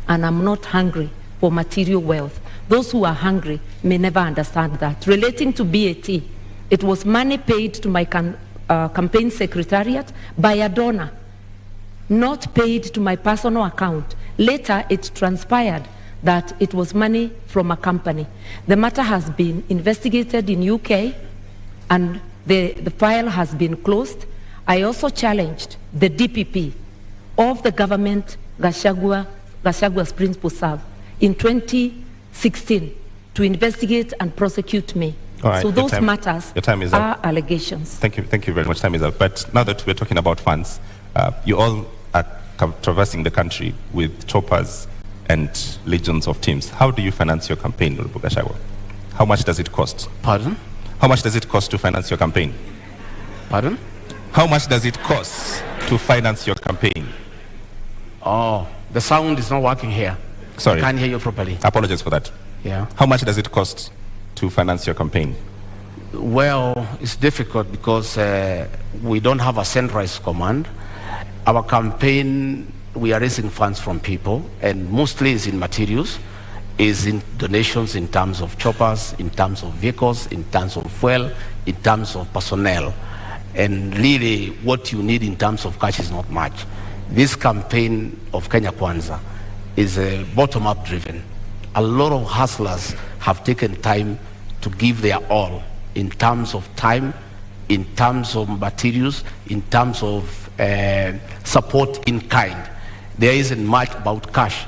C: and I'm not hungry for material wealth. Those who are hungry may never understand that. Relating to BAT, it was money paid to my campaign secretariat by a donor, not paid to my personal account. Later, it transpired that it was money from a company. The matter has been investigated in UK, and the file has been closed. I also challenged the DPP of the government Gachagua's principal serve in 2016 to investigate and prosecute me.
D: Right,
C: so those matters are allegations.
D: Thank you very much. Time is up. But now that we're talking about funds, you all are traversing the country with choppers and legions of teams. How do you finance your campaign, Honorable Gachagua? How much does it cost?
A: Pardon?
D: How much does it cost to finance your campaign?
A: Pardon?
D: How much does it cost to finance your campaign?
A: Oh, the sound is not working here.
D: Sorry.
A: I can't hear you properly.
D: Apologies for that.
A: Yeah.
D: How much does it cost to finance your campaign?
A: Well, it's difficult because we don't have a centralized command. Our campaign, we are raising funds from people, and mostly is in materials, is in donations in terms of choppers, in terms of vehicles, in terms of fuel, in terms of personnel. And really, what you need in terms of cash is not much. This campaign of Kenya Kwanza is bottom-up driven. A lot of hustlers have taken time to give their all in terms of time, in terms of materials, in terms of support in kind. There isn't much about cash.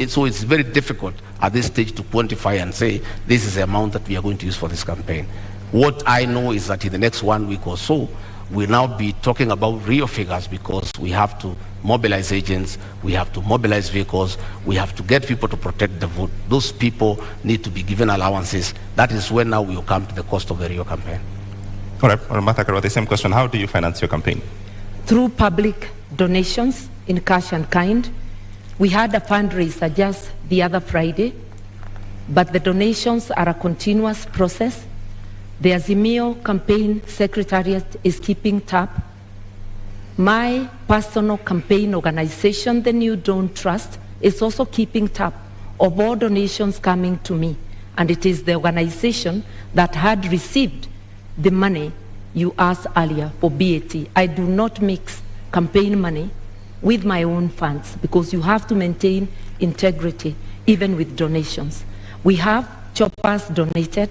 A: So it's very difficult at this stage to quantify and say, this is the amount that we are going to use for this campaign. What I know is that in the next 1 week or so, we'll now be talking about real figures, because we have to mobilize agents, we have to mobilize vehicles, we have to get people to protect the vote. Those people need to be given allowances. That is when now we will come to the cost of the real campaign.
D: All right, Martha Karua, the same question. How do you finance your campaign?
C: Through public donations in cash and kind, We had a fundraiser just the other Friday, but the donations are a continuous process. The Azimio campaign secretariat is keeping tab. My personal campaign organization, the New Dawn Trust, is also keeping tab of all donations coming to me. And it is the organization that had received the money you asked earlier for BAT. I do not mix campaign money with my own funds because you have to maintain integrity even with donations. We have choppers donated.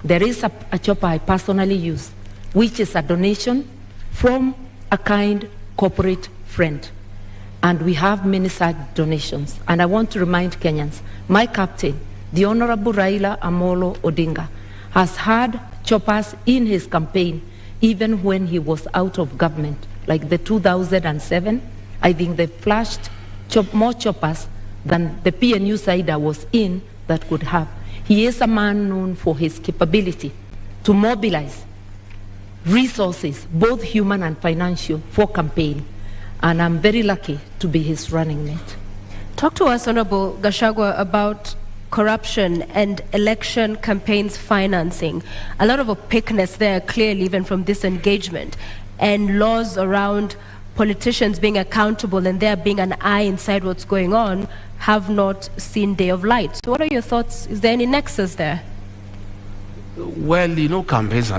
C: There is a chopper I personally use, which is a donation from a kind corporate friend. And we have many such donations. And I want to remind Kenyans, my captain, the Honorable Raila Amolo Odinga, has had choppers in his campaign even when he was out of government. Like the 2007, I think they flashed more choppers than the PNU side I was in that could have. He is a man known for his capability to mobilize resources, both human and financial, for campaign. And I'm very lucky to be his running mate.
B: Talk to us, Honorable GACHAGUA, about corruption and election campaigns financing. A lot of opaqueness there, clearly, even from this engagement, and laws around politicians being accountable and there being an eye inside what's going on have not seen day of light. So what are your thoughts? Is there any nexus there?
A: Well, you know, campaigns,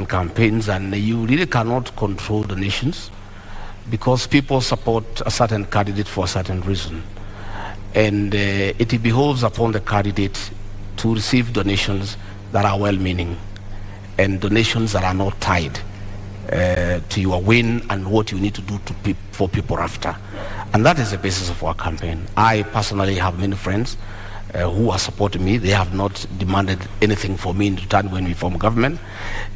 A: and you really cannot control the nations because people support a certain candidate for a certain reason. And it behoves upon the candidate to receive donations that are well-meaning and donations that are not tied to your win and what you need to do for people after. And that is the basis of our campaign. I personally have many friends who are supporting me. They have not demanded anything for me in return when we form government.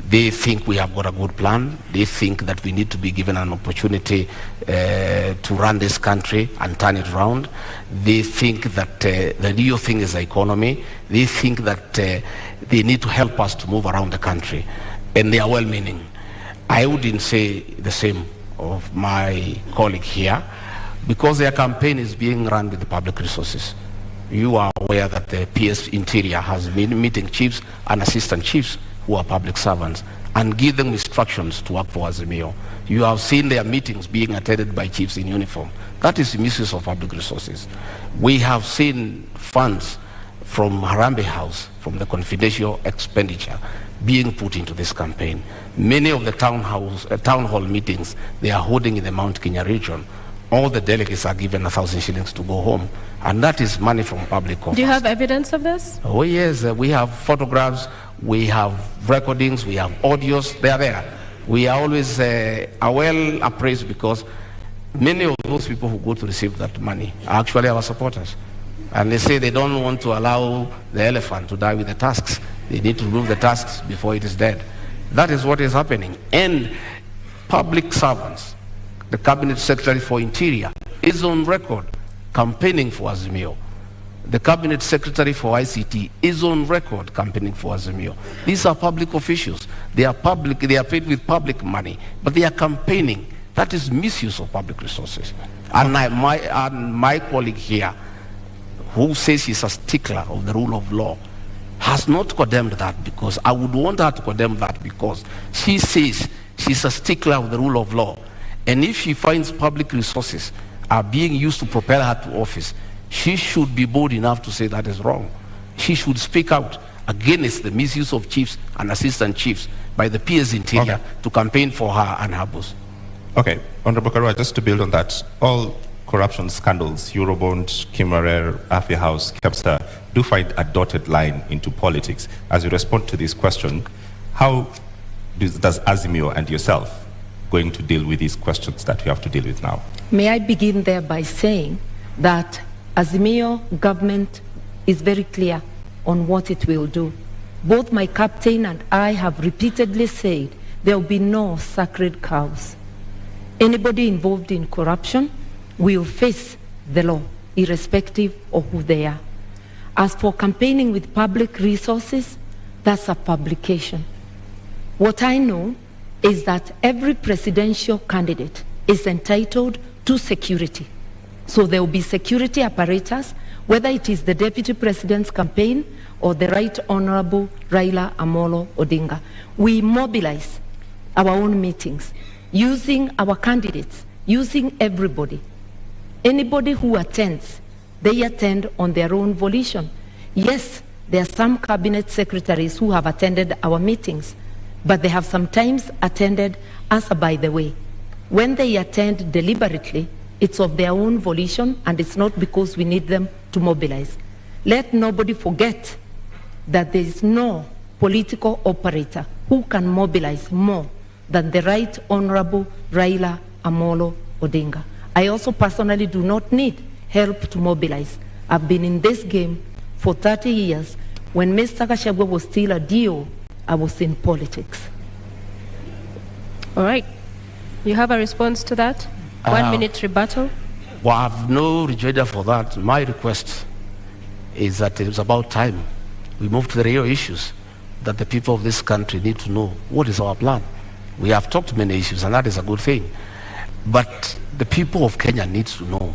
A: They think we have got a good plan. They think that we need to be given an opportunity to run this country and turn it around. They think that the real thing is the economy. They think that they need to help us to move around the country. And they are well-meaning. I wouldn't say the same of my colleague here because their campaign is being run with the public resources. You are aware that the PS Interior has been meeting chiefs and assistant chiefs who are public servants and give them instructions to work for Azimio. You have seen their meetings being attended by chiefs in uniform. That is misuse of public resources. We have seen funds from Harambee House, from the confidential expenditure, being put into this campaign. Many of the town hall meetings they are holding in the Mount Kenya region, all the delegates are given 1,000 shillings to go home. And that is money from public coffers.
B: Do you have evidence of this?
A: Oh yes, we have photographs, we have recordings, we have audios, they are there. We are always well appraised because many of those people who go to receive that money are actually our supporters. And they say they don't want to allow the elephant to die with the tusks. They need to remove the tusks before it is dead. That is what is happening. And public servants, the Cabinet Secretary for Interior, is on record campaigning for Azimio. The Cabinet Secretary for ICT is on record campaigning for Azimio. These are public officials. They are public, they are paid with public money, but they are campaigning. That is misuse of public resources. And my colleague here, who says he's a stickler of the rule of law, has not condemned that because I would want her to condemn that because she says she's a stickler of the rule of law. And if she finds public resources are being used to propel her to office, she should be bold enough to say that is wrong. She should speak out against the misuse of chiefs and assistant chiefs by the PS Interior to campaign for her and her boss.
D: Okay, Honorable Karua, just to build on that, all corruption scandals, Eurobond, Kimarer, Afia House, Kepsa, do find a dotted line into politics. As you respond to this question, how does Azimio and yourself going to deal with these questions that we have to deal with now?
C: May I begin there by saying that Azimio government is very clear on what it will do. Both my captain and I have repeatedly said there will be no sacred cows. Anybody involved in corruption will face the law, irrespective of who they are. As for campaigning with public resources, that's a publication. What I know is that every presidential candidate is entitled to security. So there will be security apparatus, whether it is the Deputy President's campaign or the Right Honorable Raila Amolo Odinga. We mobilize our own meetings, using our candidates, using everybody. Anybody who attends, they attend on their own volition. Yes, there are some cabinet secretaries who have attended our meetings, but they have sometimes attended as a by the way. When they attend deliberately, it's of their own volition, and it's not because we need them to mobilize. Let nobody forget that there is no political operator who can mobilize more than the Right Honorable Raila Amolo Odinga. I also personally do not need help to mobilize. I've been in this game for 30 years. When Mr. GACHAGUA was still a DO, I was in politics.
B: All right. You have a response to that? 1 minute rebuttal?
A: Well, I have no rejoinder for that. My request is that it's about time we move to the real issues that the people of this country need to know. What is our plan? We have talked many issues, and that is a good thing. But the people of Kenya need to know,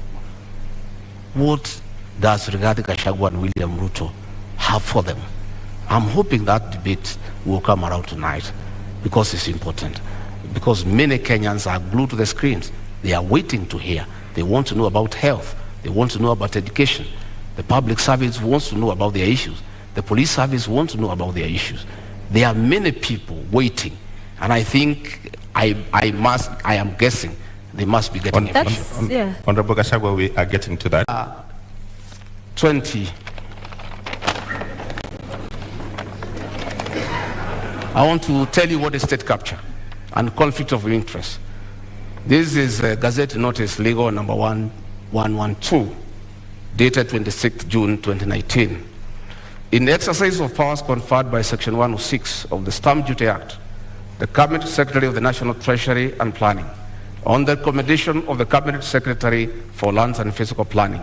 A: what does Rigathi Gachagua and William Ruto have for them? I'm hoping that debate will come around tonight, because it's important. Because many Kenyans are glued to the screens. They are waiting to hear. They want to know about health. They want to know about education. The public service wants to know about their issues. The police service wants to know about their issues. There are many people waiting, and I think I am guessing they must be getting information.
B: Yeah.
D: Honorable GACHAGUA, we are getting to that.
A: 20. I want to tell you what is state capture and conflict of interest. This is Gazette Notice Legal number 1112, dated 26 June 2019. In the exercise of powers conferred by Section 106 of the Stamp Duty Act, the Cabinet Secretary of the National Treasury and Planning, on the recommendation of the Cabinet Secretary for Lands and Physical Planning,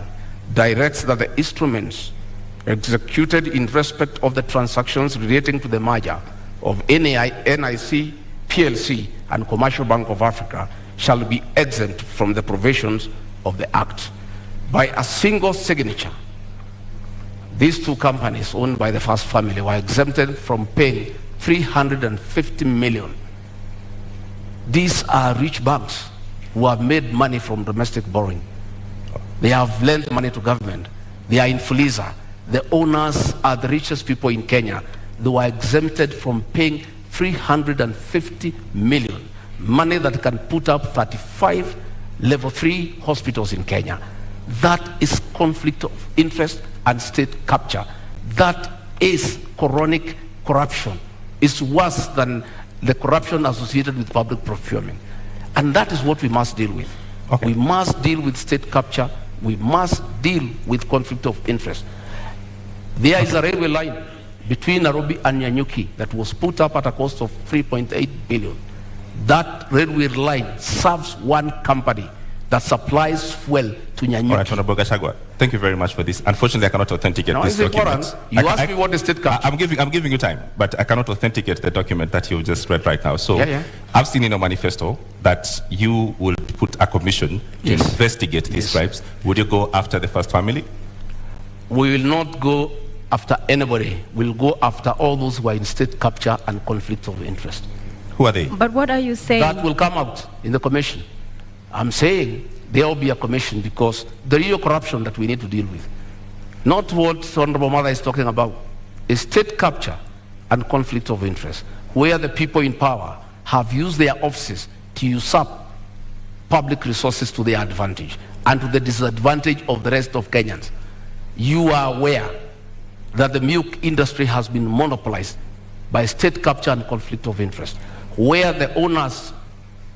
A: directs that the instruments executed in respect of the transactions relating to the merger of NIC, PLC, and Commercial Bank of Africa shall be exempt from the provisions of the Act. By a single signature, these two companies owned by the first family were exempted from paying 350 million. These are rich banks who have made money from domestic borrowing. They have lent money to government. They are in Fuliza. The owners are the richest people in Kenya. They were exempted from paying 350 million. Money that can put up 35 level 3 hospitals in Kenya. That is conflict of interest and state capture. That is chronic corruption. It's worse than the corruption associated with public procurement. And that is what we must deal with. Okay. We must deal with state capture. We must deal with conflict of interest. There is a railway line between Nairobi and Nyanyuki that was put up at a cost of 3.8 billion. That railway line serves one company that supplies fuel to Nyanyuki.
D: All right, Honorable GACHAGUA, thank you very much for this. Unfortunately, I cannot authenticate this document.
A: You asked me what the state capture.
D: I'm giving you time, but I cannot authenticate the document that you just read right now. So I've seen in your manifesto that you will put a commission to investigate these bribes. Would you go after the first family?
A: We will not go after anybody. We'll go after all those who are in state capture and conflict of interest.
D: Who are they?
B: But what are you saying?
A: That will come out in the commission. I'm saying there will be a commission, because the real corruption that we need to deal with, not what Honorable Mother is talking about, is state capture and conflict of interest, where the people in power have used their offices to usurp public resources to their advantage and to the disadvantage of the rest of Kenyans. You are aware that the milk industry has been monopolized by state capture and conflict of interest, where the owners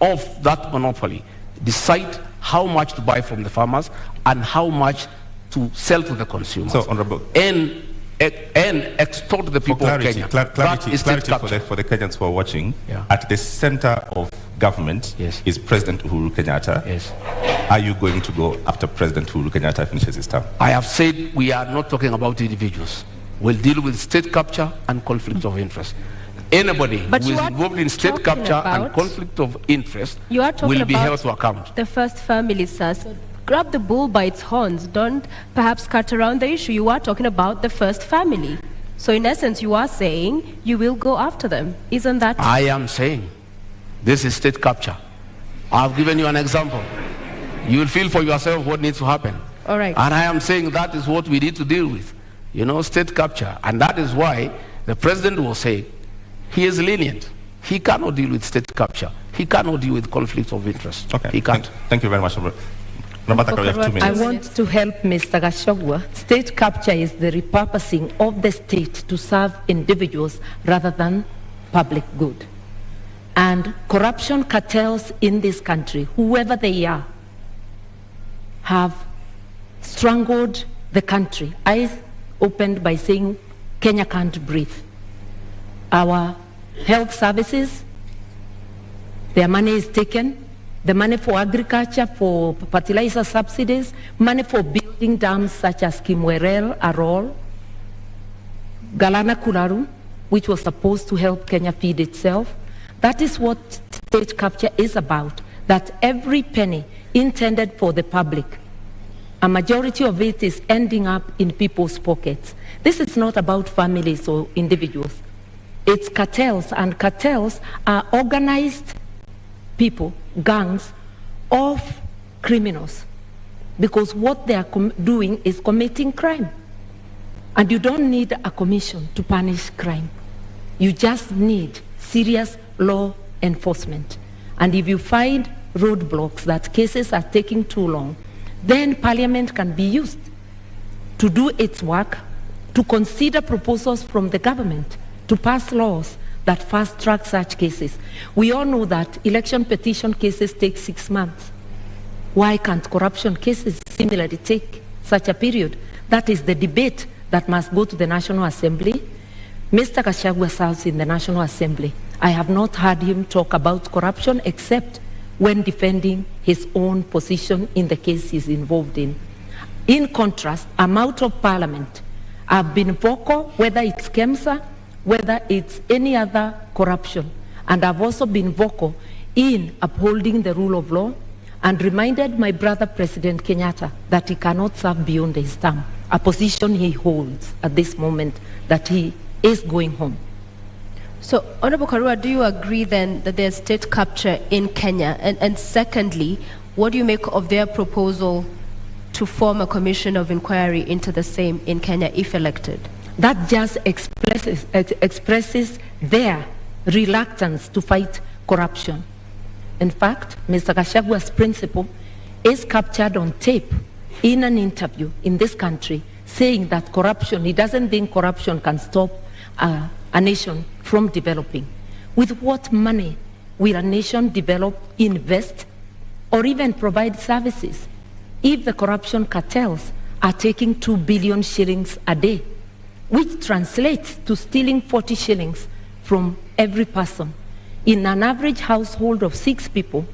A: of that monopoly decide how much to buy from the farmers and how much to sell to the consumers.
D: So, Honorable,
A: and extort the people of Kenya.
D: Clarity for the Kenyans who are watching. At the center of government is President Uhuru Kenyatta.
A: Yes.
D: Are you going to go after President Uhuru Kenyatta finishes his term?
A: I have said we are not talking about individuals. We'll deal with state capture and conflict of interest. Anybody who is involved in state capture and conflict of interest will be held to account.
B: The first family, sir. So grab the bull by its horns. Don't perhaps cut around the issue. You are talking about the first family. So in essence, you are saying you will go after them. Isn't that?
A: I am saying this is state capture. I've given you an example. You will feel for yourself what needs to happen.
B: All right.
A: And I am saying that is what we need to deal with. You know, state capture. And that is why the president will say he is lenient. He cannot deal with state capture. He cannot deal with conflicts of interest.
D: Okay.
A: He can't.
D: Thank you very much. Rabata, we have 2 minutes.
C: I want to help Mr. GACHAGUA. State capture is the repurposing of the state to serve individuals rather than public good. And corruption cartels in this country, whoever they are, have strangled the country. I opened by saying Kenya can't breathe. Our health services, their money is taken. The money for agriculture, for fertilizer subsidies, money for building dams such as Kimwerel, Arol, Galana Kuraru, which was supposed to help Kenya feed itself. That is what state capture is about, that every penny intended for the public, a majority of it is ending up in people's pockets. This is not about families or individuals. It's cartels, and cartels are organized people, gangs of criminals, because what they are doing is committing crime. And you don't need a commission to punish crime. You just need serious law enforcement. And if you find roadblocks, that cases are taking too long, then Parliament can be used to do its work, to consider proposals from the government, to pass laws that fast-track such cases. We all know that election petition cases take 6 months. Why can't corruption cases similarly take such a period? That is the debate that must go to the National Assembly. Mr. GACHAGUA serves in the National Assembly. I have not heard him talk about corruption except when defending his own position in the case he's involved in. In contrast, I'm out of Parliament. I've been vocal, whether it's KEMSA, whether it's any other corruption. And I've also been vocal in upholding the rule of law and reminded my brother President Kenyatta that he cannot serve beyond his term, a position he holds at this moment that he is going home.
B: So, Honorable Karua, do you agree then that there's state capture in Kenya? And secondly, what do you make of their proposal to form a commission of inquiry into the same in Kenya if elected?
C: That just expresses their reluctance to fight corruption. In fact, Mr. GACHAGUA's principle is captured on tape in an interview in this country, saying that corruption, he doesn't think corruption can stop a nation from developing. With what money will a nation develop, invest, or even provide services if the corruption cartels are taking 2 billion shillings a day, which translates to stealing 40 shillings from every person? In an average household of 6 people,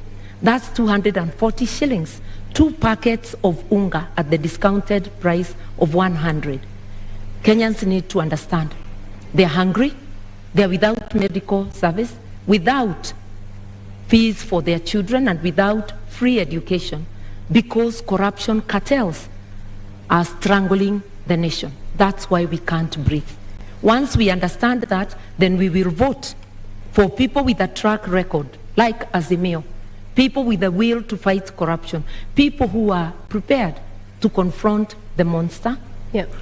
C: that's 240 shillings, 2 packets of unga at the discounted price of 100. Kenyans need to understand. They're hungry, they're without medical service, without fees for their children, and without free education, because corruption cartels are strangling the nation. That's why we can't breathe. Once we understand that, then we will vote for people with a track record, like Azimio, people with the will to fight corruption, people who are prepared to confront the monster,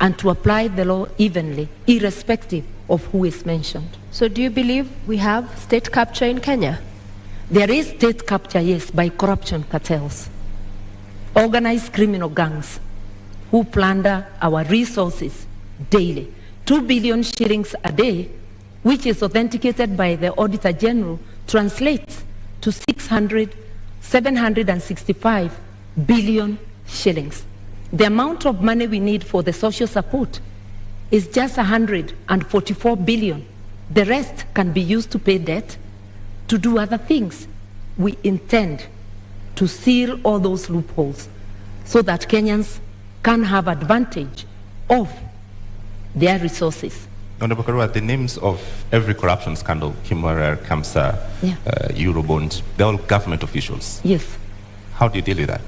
C: and to apply the law evenly, irrespective of who is mentioned.
B: So do you believe we have state capture in Kenya?
C: There is state capture, yes, by corruption cartels, organized criminal gangs who plunder our resources daily. 2 billion shillings a day, which is authenticated by the Auditor General, translates to 765 billion shillings. The amount of money we need for the social support is just 144 billion. The rest can be used to pay debt, to do other things. We intend to seal all those loopholes so that Kenyans can have advantage of their resources.
D: Honorable Karua, the names of every corruption scandal, Kimwarer, KAMSA, Eurobond, they're all government officials.
C: Yes.
D: How do you deal with that?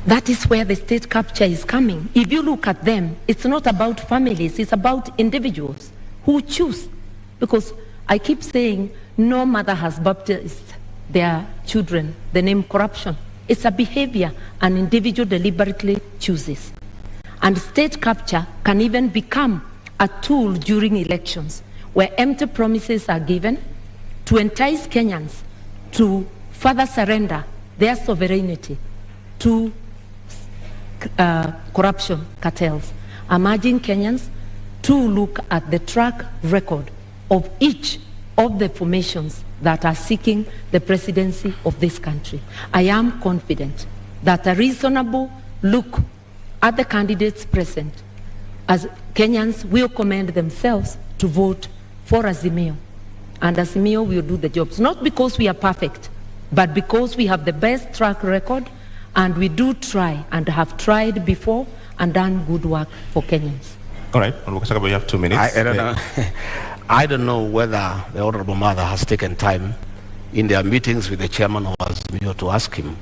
C: That is where the state capture is coming. If you look at them, it's not about families, it's about individuals who choose. Because I keep saying, no mother has baptized their children the name corruption. It's a behavior an individual deliberately chooses. And state capture can even become a tool during elections, where empty promises are given to entice Kenyans to further surrender their sovereignty to corruption cartels. I'm urging Kenyans to look at the track record of each of the formations that are seeking the presidency of this country. I am confident that a reasonable look at the candidates present, as Kenyans will commend themselves to vote for Azimio. And Azimio will do the jobs, not because we are perfect, but because we have the best track record, and we do try and have tried before and done good work for Kenyans.
D: All right, we have 2 minutes.
A: I don't know. I don't know whether the Honorable Mother has taken time in their meetings with the chairman of Azimio to ask him.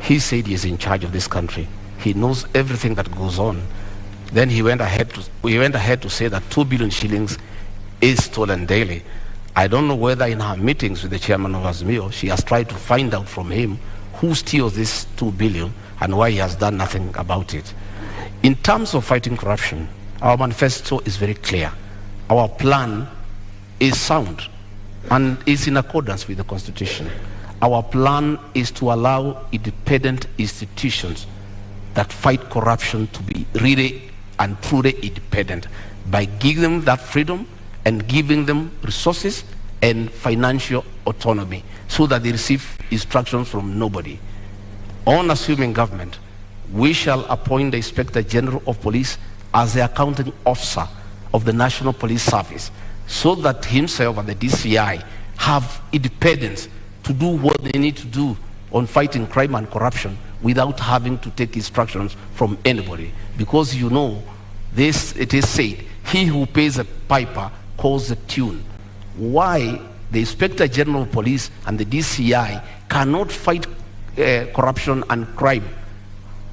A: He said he's in charge of this country. He knows everything that goes on. Then he went ahead to say that 2 billion shillings is stolen daily. I don't know whether in her meetings with the chairman of Azimio, she has tried to find out from him who steals this 2 billion and why he has done nothing about it. In terms of fighting corruption, our manifesto is very clear. Our plan is sound and is in accordance with the Constitution. Our plan is to allow independent institutions that fight corruption to be really and truly independent by giving them that freedom and giving them resources and financial autonomy so that they receive instructions from nobody. On assuming government, we shall appoint the Inspector General of Police as the accounting officer of the National Police Service so that himself and the DCI have independence to do what they need to do on fighting crime and corruption without having to take instructions from anybody. Because you know, this, it is said, he who pays a piper calls the tune. Why the Inspector General of Police and the DCI cannot fight corruption and crime,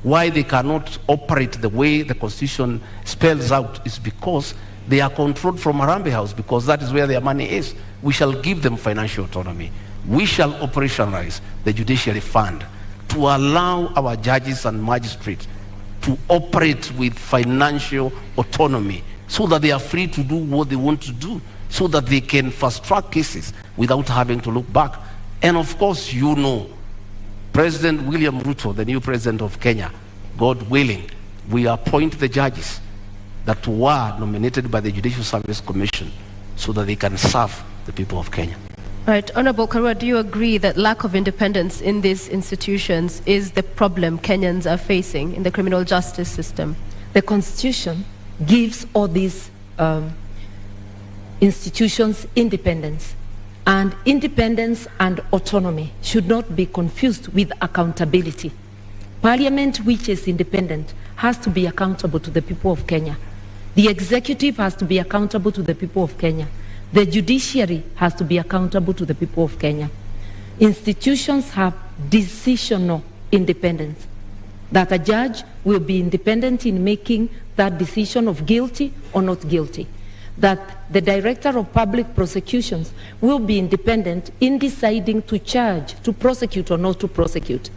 A: why they cannot operate the way the Constitution spells out, is because they are controlled from Harambee House, because that is where their money is. We shall give them financial autonomy. We shall operationalize the judiciary fund to allow our judges and magistrates to operate with financial autonomy so that they are free to do what they want to do, so that they can fast-track cases without having to look back. And of course, you know, President William Ruto, the new president of Kenya, God willing, we appoint the judges that were nominated by the Judicial Service Commission so that they can serve the people of Kenya.
B: All right, Honorable Karua, do you agree that lack of independence in these institutions is the problem Kenyans are facing in the criminal justice system?
C: The Constitution gives all these institutions independence. And independence and autonomy should not be confused with accountability. Parliament, which is independent, has to be accountable to the people of Kenya. The executive has to be accountable to the people of Kenya. The judiciary has to be accountable to the people of Kenya. Institutions have decisional independence, that a judge will be independent in making that decision of guilty or not guilty, that the Director of Public Prosecutions will be independent in deciding to charge, to prosecute or not to prosecute.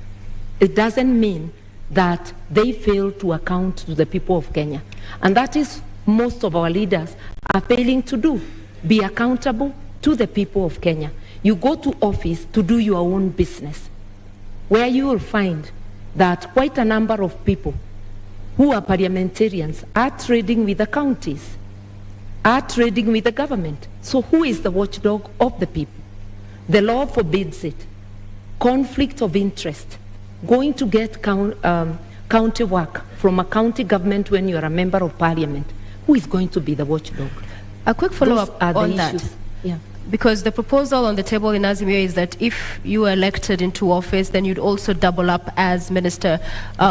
C: It doesn't mean that they fail to account to the people of Kenya. And that is most of our leaders are failing to do, be accountable to the people of Kenya. You go to office to do your own business, where you will find that quite a number of people who are parliamentarians are trading with the counties, are trading with the government. So who is the watchdog of the people? The law forbids it. Conflict of interest. Going to get county work from a county government when you are a member of parliament. Who is going to be the watchdog?
B: A quick follow-up on that.
C: Yeah.
B: Because the proposal on the table in Azimio is that if you were elected into office, then you'd also double up as Minister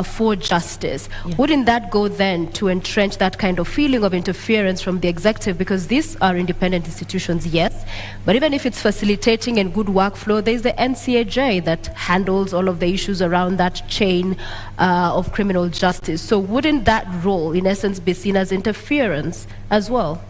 B: for Justice. Yeah. Wouldn't that go then to entrench that kind of feeling of interference from the executive? Because these are independent institutions, yes, but even if it's facilitating and good workflow, there's the NCAJ that handles all of the issues around that chain of criminal justice. So wouldn't that role, in essence, be seen as interference as well?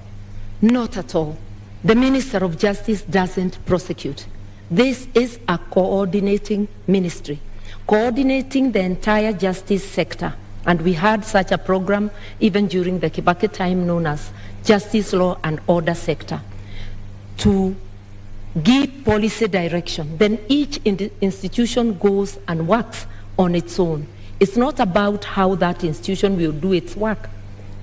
C: Not at all. The Minister of Justice doesn't prosecute. This is a coordinating ministry, coordinating the entire justice sector. And we had such a program even during the Kibaki time known as Justice Law and Order Sector, to give policy direction. Then each institution goes and works on its own. It's not about how that institution will do its work.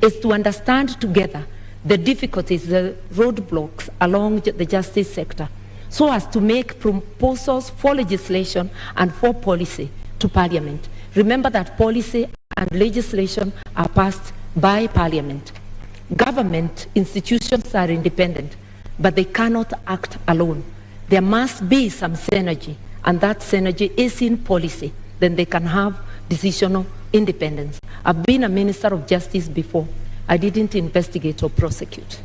C: It's to understand together the difficulties, the roadblocks along the justice sector, so as to make proposals for legislation and for policy to Parliament. Remember that policy and legislation are passed by Parliament. Government institutions are independent, but they cannot act alone. There must be some synergy, and that synergy is in policy. Then they can have decisional independence. I've been a Minister of Justice before. I didn't investigate or prosecute.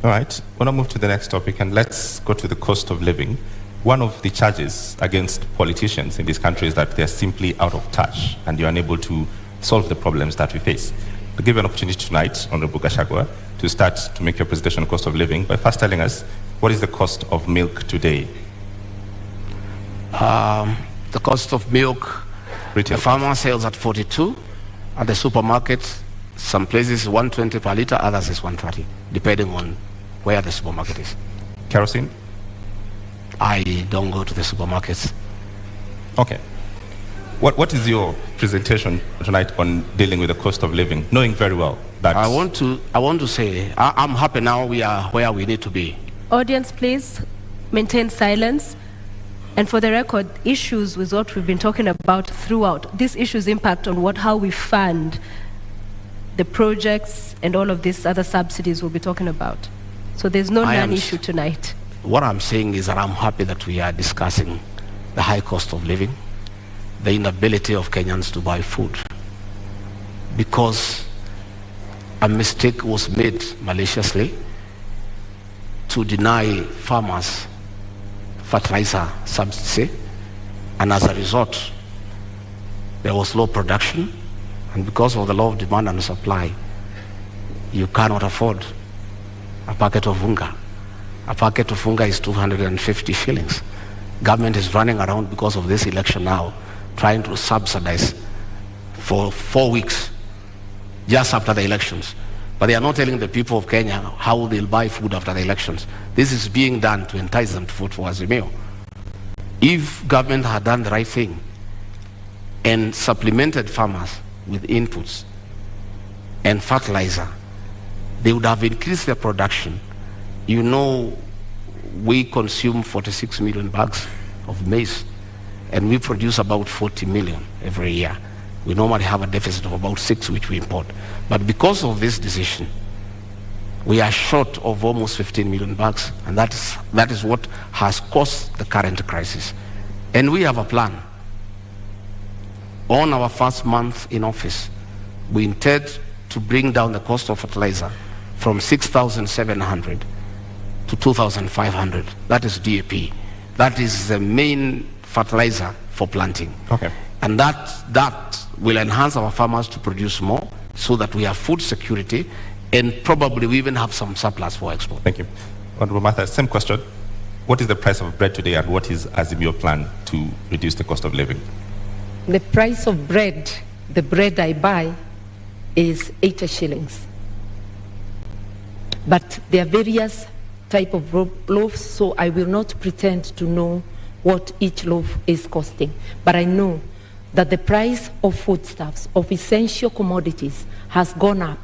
D: All right, I want to move to the next topic, and let's go to the cost of living. One of the charges against politicians in this country is that they're simply out of touch and you're unable to solve the problems that we face. I'll give you an opportunity tonight, Honorable GACHAGUA, to start to make your presentation on cost of living by first telling us what is the cost of milk today?
A: The cost of milk, retail, the farmer sells at 42, at the supermarket, some places 120 per litre, others is 130, depending on where the supermarket is.
D: Kerosene?
A: I don't go to the supermarkets.
D: Okay. What is your presentation tonight on dealing with the cost of living, knowing very well that...
A: I want to say, I'm happy now we are where we need to be.
B: Audience, please maintain silence. And for the record, issues with what we've been talking about throughout, these issues impact on how we fund the projects and all of these other subsidies we'll be talking about. So there's no non-issue tonight.
A: What I'm saying is that I'm happy that we are discussing the high cost of living, the inability of Kenyans to buy food, because a mistake was made maliciously to deny farmers fertilizer subsidy, and as a result there was low production, and because of the law of demand and supply, you cannot afford a packet of unga. A packet of unga is 250 shillings. Government is running around because of this election now, trying to subsidize for 4 weeks just after the elections. But they are not telling the people of Kenya how they'll buy food after the elections. This is being done to entice them to vote for Azimio. If government had done the right thing and supplemented farmers with inputs and fertilizer, they would have increased their production. You know, we consume 46 million bags of maize, and we produce about 40 million every year. We normally have a deficit of about 6, which we import. But because of this decision, we are short of almost 15 million bags, and that is what has caused the current crisis. And we have a plan. On our first month in office, we intend to bring down the cost of fertilizer from 6,700 to 2,500. That is DAP. That is the main fertilizer for planting.
D: Okay.
A: And that will enhance our farmers to produce more, so that we have food security, and probably we even have some surplus for export.
D: Thank you. Honorable Martha, same question. What is the price of bread today, and what is Azimio plan to reduce the cost of living?
C: The price of bread, the bread I buy, is 80 shillings. But there are various types of loaves, so I will not pretend to know what each loaf is costing. But I know that the price of foodstuffs, of essential commodities, has gone up,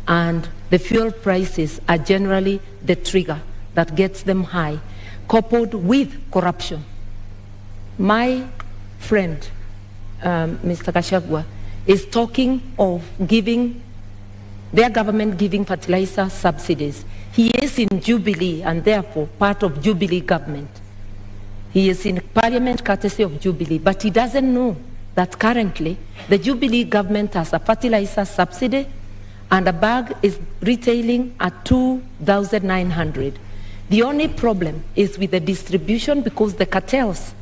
C: and the fuel prices are generally the trigger that gets them high, coupled with corruption. My friend, Mr. GACHAGUA, is talking of giving their government giving fertilizer subsidies. He is in Jubilee and therefore part of Jubilee government. He is in Parliament courtesy of Jubilee, but he doesn't know that currently the Jubilee government has a fertilizer subsidy and a bag is retailing at 2,900. The only problem is with the distribution because the cartels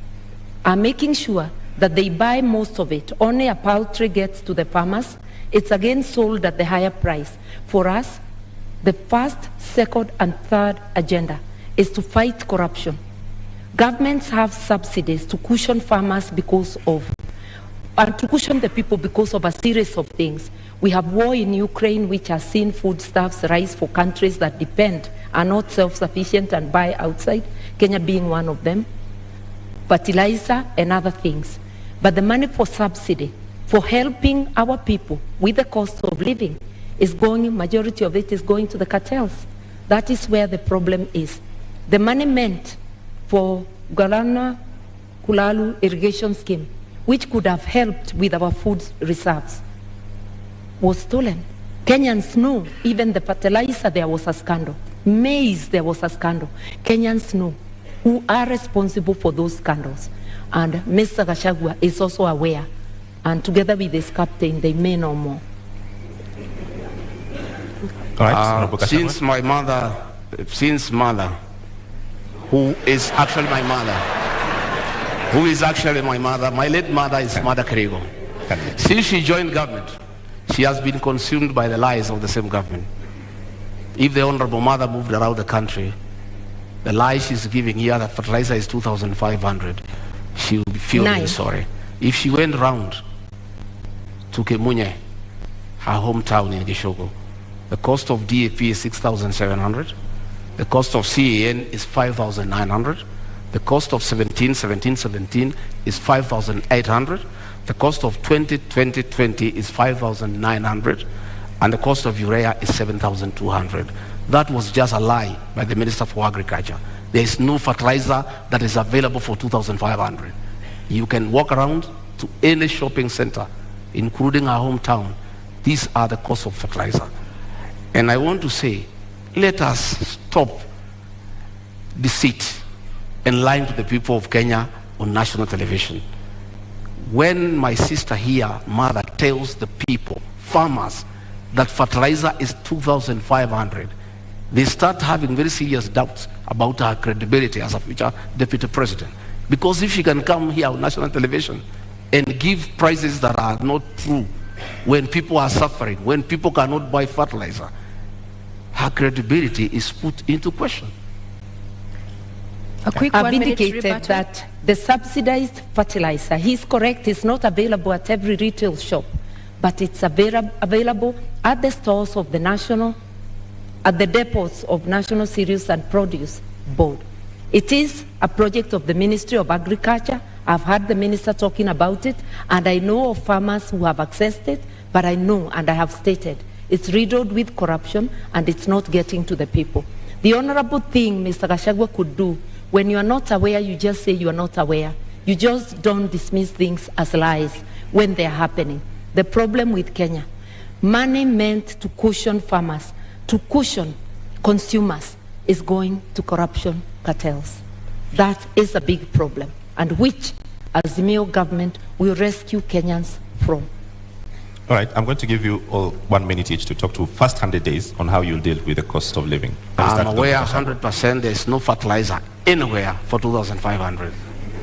C: are making sure that they buy most of it. Only a paltry gets to the farmers. It's again sold at the higher price. For us, the first, second, and third agenda is to fight corruption. Governments have subsidies to cushion farmers because of, and to cushion the people because of a series of things. We have war in Ukraine, which has seen foodstuffs rise for countries that depend, are not self-sufficient and buy outside, Kenya being one of them, fertilizer and other things. But the money for subsidy, for helping our people with the cost of living, is going, majority of it is going to the cartels. That is where the problem is. The money meant for Galana Kulalu irrigation scheme, which could have helped with our food reserves, was stolen. Kenyans know even the fertilizer there was a scandal. Maize there was a scandal. Kenyans know who are responsible for those scandals. And Mr. GACHAGUA is also aware. And together with his captain, they may know more.
D: All right,
A: since mother, who is actually my mother, my late mother is Mother Karigo. Since she joined government, she has been consumed by the lies of the same government. If the honorable mother moved around the country, the lie she's giving here that fertilizer is 2,500, she will feel really sorry. If she went round to Kemunye, her hometown in Gishogo, the cost of DAP is 6,700. The cost of CAN is 5,900. The cost of 17 is 5,800. The cost of 20 is 5,900. And the cost of urea is 7,200. That was just a lie by the Minister for Agriculture. There is no fertilizer that is available for 2,500. You can walk around to any shopping center, including our hometown. These are the costs of fertilizer. And I want to say, let us stop deceit and lying to the people of Kenya on national television. When my sister here, mother, tells the people, farmers, that fertilizer is 2,500, they start having very serious doubts about her credibility as a future deputy president. Because if she can come here on national television and give prices that are not true, when people are suffering, when people cannot buy fertilizer, her credibility is put into question.
B: A quick
C: I've indicated that the subsidized fertilizer, he's correct, is not available at every retail shop, but it's available at the stores of the national, at the depots of National Cereals and Produce Board. It is a project of the Ministry of Agriculture. I've heard the minister talking about it, and I know of farmers who have accessed it, but I know, and I have stated, it's riddled with corruption and it's not getting to the people. The honorable thing Mr. GACHAGUA could do, when you are not aware, you just say you are not aware. You just don't dismiss things as lies when they are happening. The problem with Kenya, money meant to cushion farmers, to cushion consumers, is going to corruption cartels. That is a big problem, and which, as the Mayo government, will rescue Kenyans from.
D: All right, I'm going to give you all 1 minute each to talk to first 100 days on how you'll deal with the cost of living.
A: I'm aware 100% there's no fertilizer anywhere for 2,500.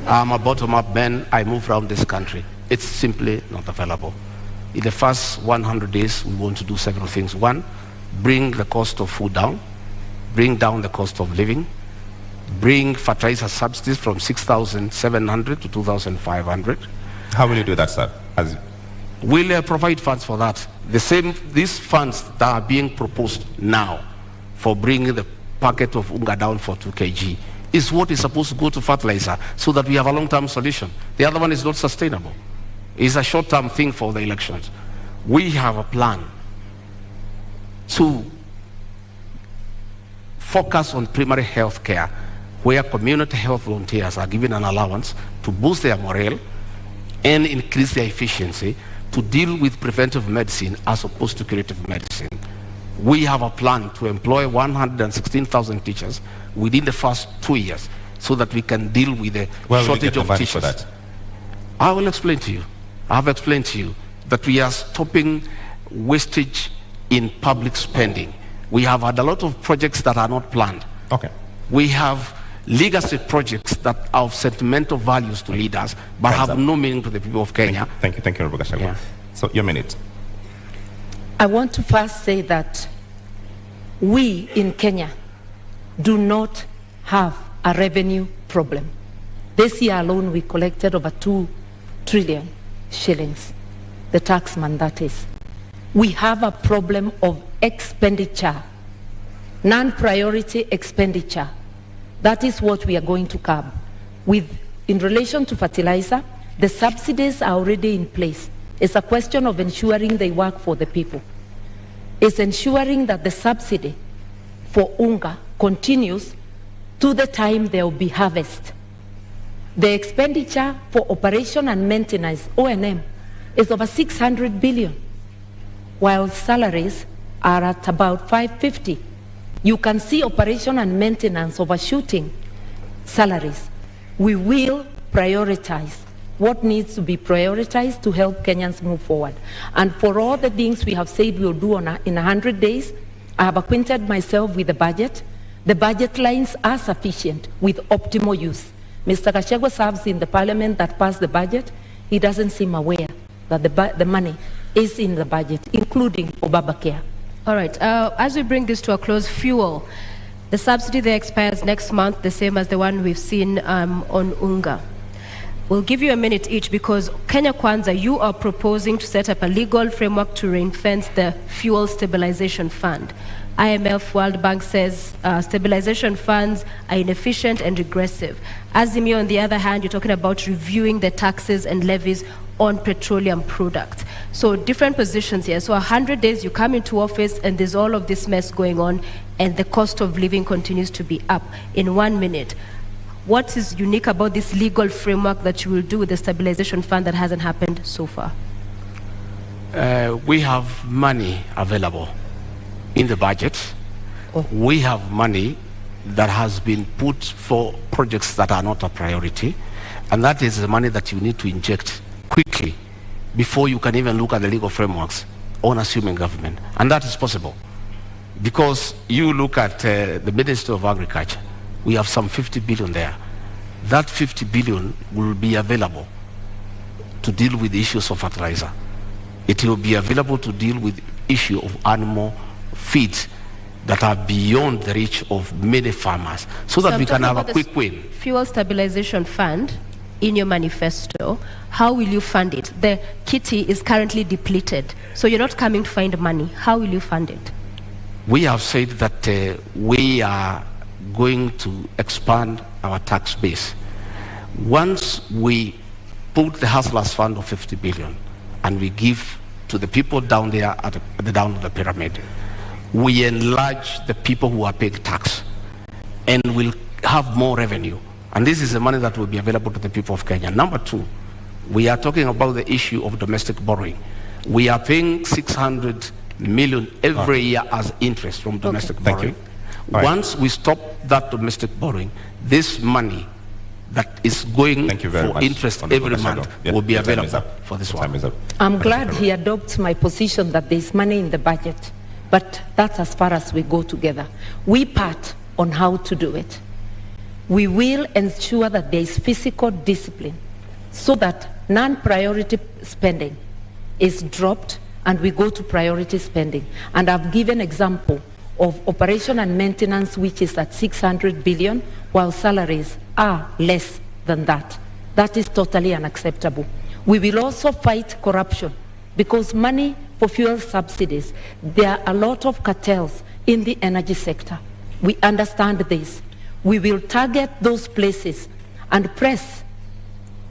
A: I'm a bottom-up man. I move around this country. It's simply not available. In the first 100 days, we want to do several things. One, bring the cost of food down, bring down the cost of living, bring fertilizer subsidies from 6,700 to 2,500.
D: How will you do that, sir?
A: We'll provide funds for that. These funds that are being proposed now for bringing the packet of unga down for 2 kg is what is supposed to go to fertilizer so that we have a long-term solution. The other one is not sustainable. It's a short-term thing for the elections. We have a plan to focus on primary health care, where community health volunteers are given an allowance to boost their morale and increase their efficiency to deal with preventive medicine as opposed to curative medicine. We have a plan to employ 116,000 teachers within the first 2 years so that we can deal with the shortage of teachers.
D: For that?
A: I will explain to you. I have explained to you that we are stopping wastage in public spending. We have had a lot of projects that are not planned.
D: Okay.
A: We have legacy projects that are of sentimental values to leaders, but have no meaning to the people of Kenya.
D: Thank you, Honorable GACHAGUA.
A: Yeah.
D: So, your minute.
C: I want to first say that we in Kenya do not have a revenue problem. This year alone, we collected over 2 trillion shillings, the taxman that is. We have a problem of expenditure, non-priority expenditure. That is what we are going to curb. In relation to fertilizer, the subsidies are already in place. It's a question of ensuring they work for the people. It's ensuring that the subsidy for unga continues to the time there will be harvest. The expenditure for operation and maintenance, O&M, is over 600 billion, while salaries are at about 550. You can see operation and maintenance overshooting salaries. We will prioritize what needs to be prioritized to help Kenyans move forward. And for all the things we have said we'll do in 100 days, I have acquainted myself with the budget. The budget lines are sufficient with optimal use. Mr. GACHAGUA serves in the parliament that passed the budget. He doesn't seem aware that the money is in the budget, including Obamacare.
B: All right, as we bring this to a close, fuel, the subsidy there expires next month, the same as the one we've seen on unga. We'll give you a minute each because Kenya Kwanza, you are proposing to set up a legal framework to ring-fence the fuel stabilization fund. IMF, World Bank says stabilization funds are inefficient and regressive. Azimio, on the other hand, you're talking about reviewing the taxes and levies on petroleum products. So different positions here. So 100 days, you come into office and there's all of this mess going on and the cost of living continues to be up. In 1 minute, what is unique about this legal framework that you will do with the stabilization fund that hasn't happened so far?
A: We have money available in the budget. We have money that has been put for projects that are not a priority, and that is the money that you need to inject quickly before you can even look at the legal frameworks on assuming government. And that is possible because you look at the Ministry of Agriculture, we have some 50 billion there. That 50 billion will be available to deal with the issues of fertilizer. It will be available to deal with the issue of animal feeds that are beyond the reach of many farmers, so that we can have a quick win.
B: Fuel Stabilization Fund, in your manifesto, how will you fund it? The kitty is currently depleted, so you're not coming to find money. How will you fund it?
A: We have said that we are going to expand our tax base. Once we put the Hustlers Fund of 50 billion and we give to the people down there at the down of the pyramid, we enlarge the people who are paying tax and will have more revenue. And this is the money that will be available to the people of Kenya. Number two, we are talking about the issue of domestic borrowing. We are paying 600 million every year as interest from domestic borrowing. Once we stop that domestic borrowing, this money that is going for interest every month will be available for this one.
C: I'm glad he adopts my position that there's money in the budget, but that's as far as we go together. We part on how to do it. We will ensure that there is fiscal discipline so that non-priority spending is dropped and we go to priority spending. And I've given example of operation and maintenance, which is at 600 billion, while salaries are less than that. That is totally unacceptable. We will also fight corruption because money for fuel subsidies, there are a lot of cartels in the energy sector. We understand this. We will target those places and press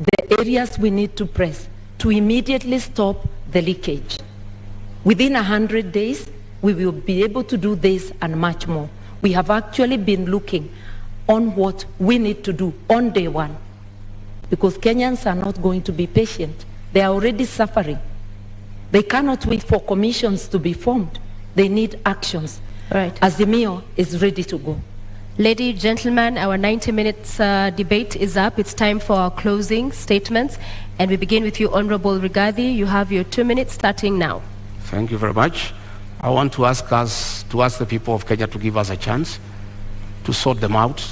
C: the areas we need to press to immediately stop the leakage. Within 100 days, we will be able to do this and much more. We have actually been looking on what we need to do on day one, because Kenyans are not going to be patient. They are already suffering. They cannot wait for commissions to be formed. They need actions.
B: Right.
C: Azimio is ready to go.
B: Ladies, gentlemen, our 90 minutes debate is up. It's time for our closing statements. And we begin with you, Honorable Rigathi. You have your 2 minutes starting now.
A: Thank you very much. I want to ask the people of Kenya to give us a chance to sort them out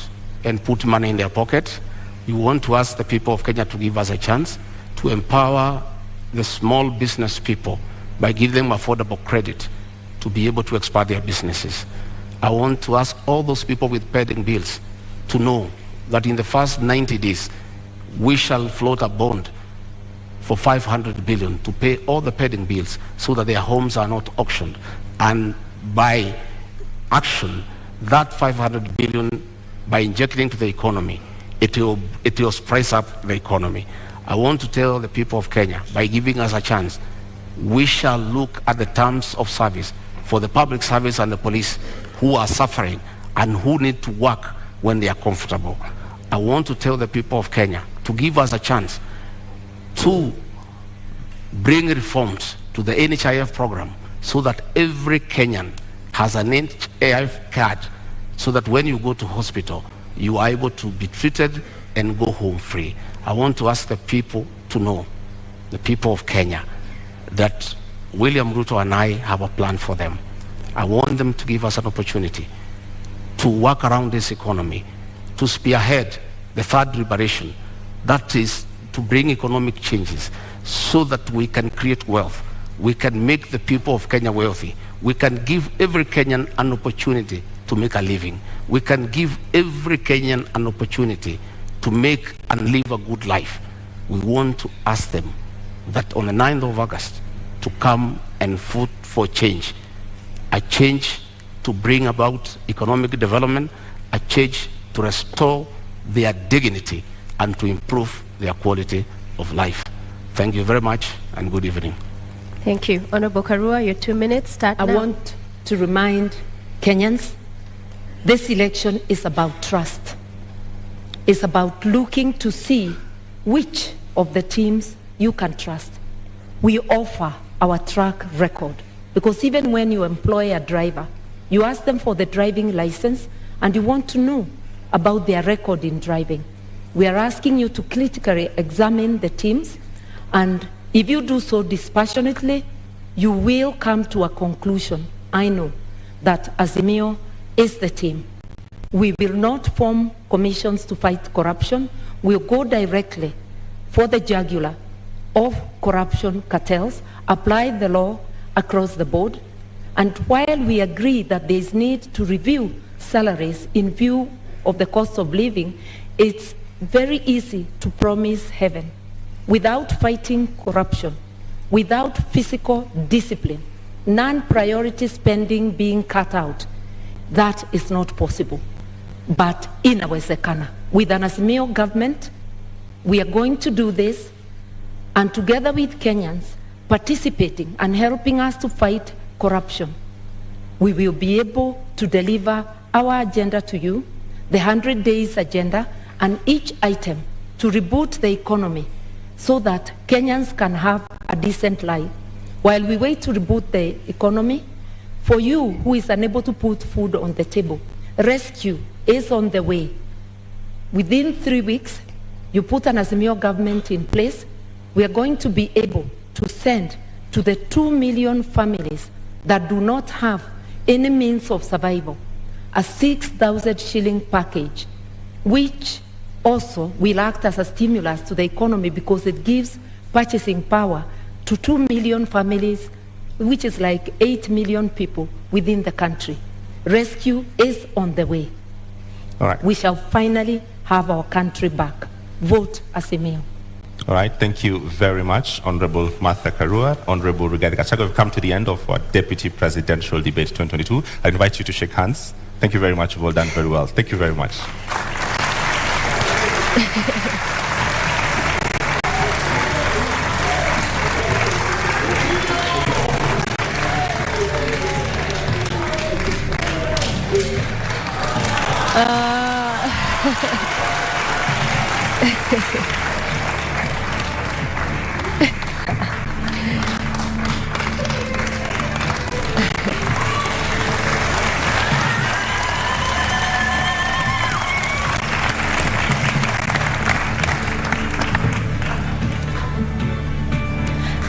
A: and put money in their pocket. We want to ask the people of Kenya to give us a chance to empower the small business people by giving them affordable credit to be able to expand their businesses. I want to ask all those people with pending bills to know that in the first 90 days, we shall float a bond for 500 billion to pay all the pending bills so that their homes are not auctioned. And by action, that 500 billion, by injecting into the economy, it will spice up the economy. I want to tell the people of Kenya, by giving us a chance, we shall look at the terms of service for the public service and the police who are suffering and who need to work when they are comfortable. I want to tell the people of Kenya to give us a chance to bring reforms to the NHIF program so that every Kenyan has an NHIF card, so that when you go to hospital, you are able to be treated and go home free. I want to ask the people to know, the people of Kenya, that William Ruto and I have a plan for them. I want them to give us an opportunity to work around this economy, to spearhead the third liberation, that is to bring economic changes so that we can create wealth. We can make the people of Kenya wealthy. We can give every Kenyan an opportunity to make a living. We can give every Kenyan an opportunity to make and live a good life. We want to ask them that on the 9th of August to come and vote for change. A change to bring about economic development, a change to restore their dignity and to improve their quality of life. Thank you very much and good evening.
B: Thank you. Honorable Karua, your 2 minutes start now.
C: I want to remind Kenyans, this election is about trust. It's about looking to see which of the teams you can trust. We offer our track record, because even when you employ a driver, you ask them for the driving license and you want to know about their record in driving. We are asking you to critically examine the teams, and if you do so dispassionately, you will come to a conclusion. I know that Azimio is the team. We will not form commissions to fight corruption. We'll go directly for the jugular of corruption cartels, apply the law across the board, and while we agree that there is need to review salaries in view of the cost of living, it's very easy to promise heaven. Without fighting corruption, without fiscal discipline, non-priority spending being cut out, that is not possible. But in Awezekana, with an Azimio government, we are going to do this, and together with Kenyans participating and helping us to fight corruption, we will be able to deliver our agenda to you, the 100 days agenda, and each item to reboot the economy so that Kenyans can have a decent life. While we wait to reboot the economy, for you who is unable to put food on the table, rescue is on the way. Within 3 weeks, you put an Azimio government in place, we are going to be able to send to the 2 million families that do not have any means of survival a 6,000 shilling package, which also will act as a stimulus to the economy because it gives purchasing power to 2 million families, which is like 8 million people within the country. Rescue is on the way.
D: All right.
C: We shall finally have our country back. Vote Azimio.
D: All right, thank you very much, Honorable Martha Karua, Honorable Rigathi Gachagua. We've come to the end of our Deputy Presidential Debate 2022. I invite you to shake hands. Thank you very much. You've all done very well. Thank you very much.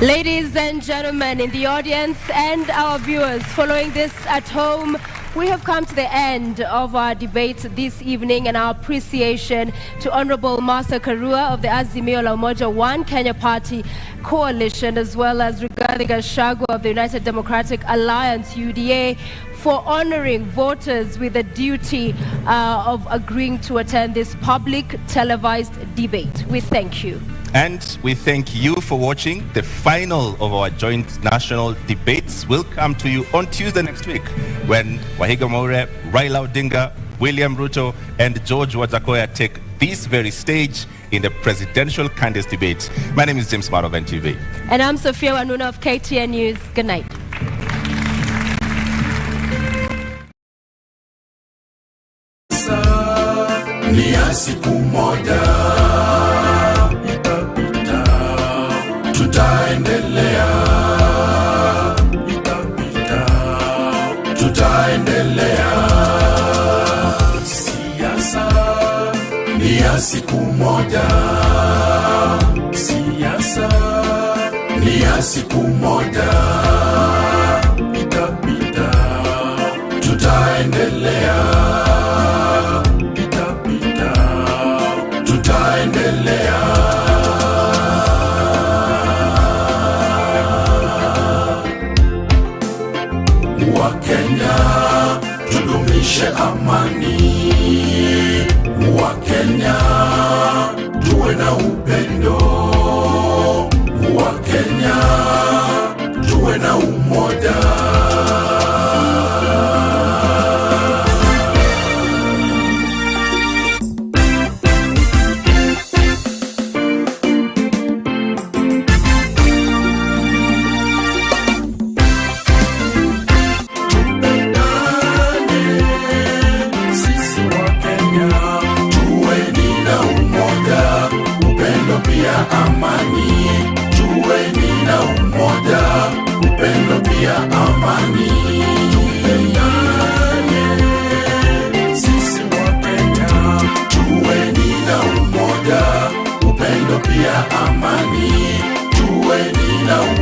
B: Ladies and gentlemen in the audience and our viewers following this at home, we have come to the end of our debate this evening, and our appreciation to Honorable Martha Karua of the Azimio la Umoja One Kenya Party Coalition, as well as Rigathi Gachagua of the United Democratic Alliance, UDA, for honoring voters with the duty of agreeing to attend this public televised debate. We thank you.
D: And we thank you for watching. The final of our joint national debates will come to you on Tuesday next week, when Wahiga Maure, Raila Odinga, William Ruto, and George Wajackoyah take this very stage in the presidential candidates debate. My name is James Maro of NTV.
B: And I'm Sophia Wanuna of KTN News. Good night.
E: Siku moja, siasa ni ya siku moja, itapita, tutaendelea, itapita, tutaendelea. Wakenya, tudumishe amani. Wakenya, tuwe na upendo.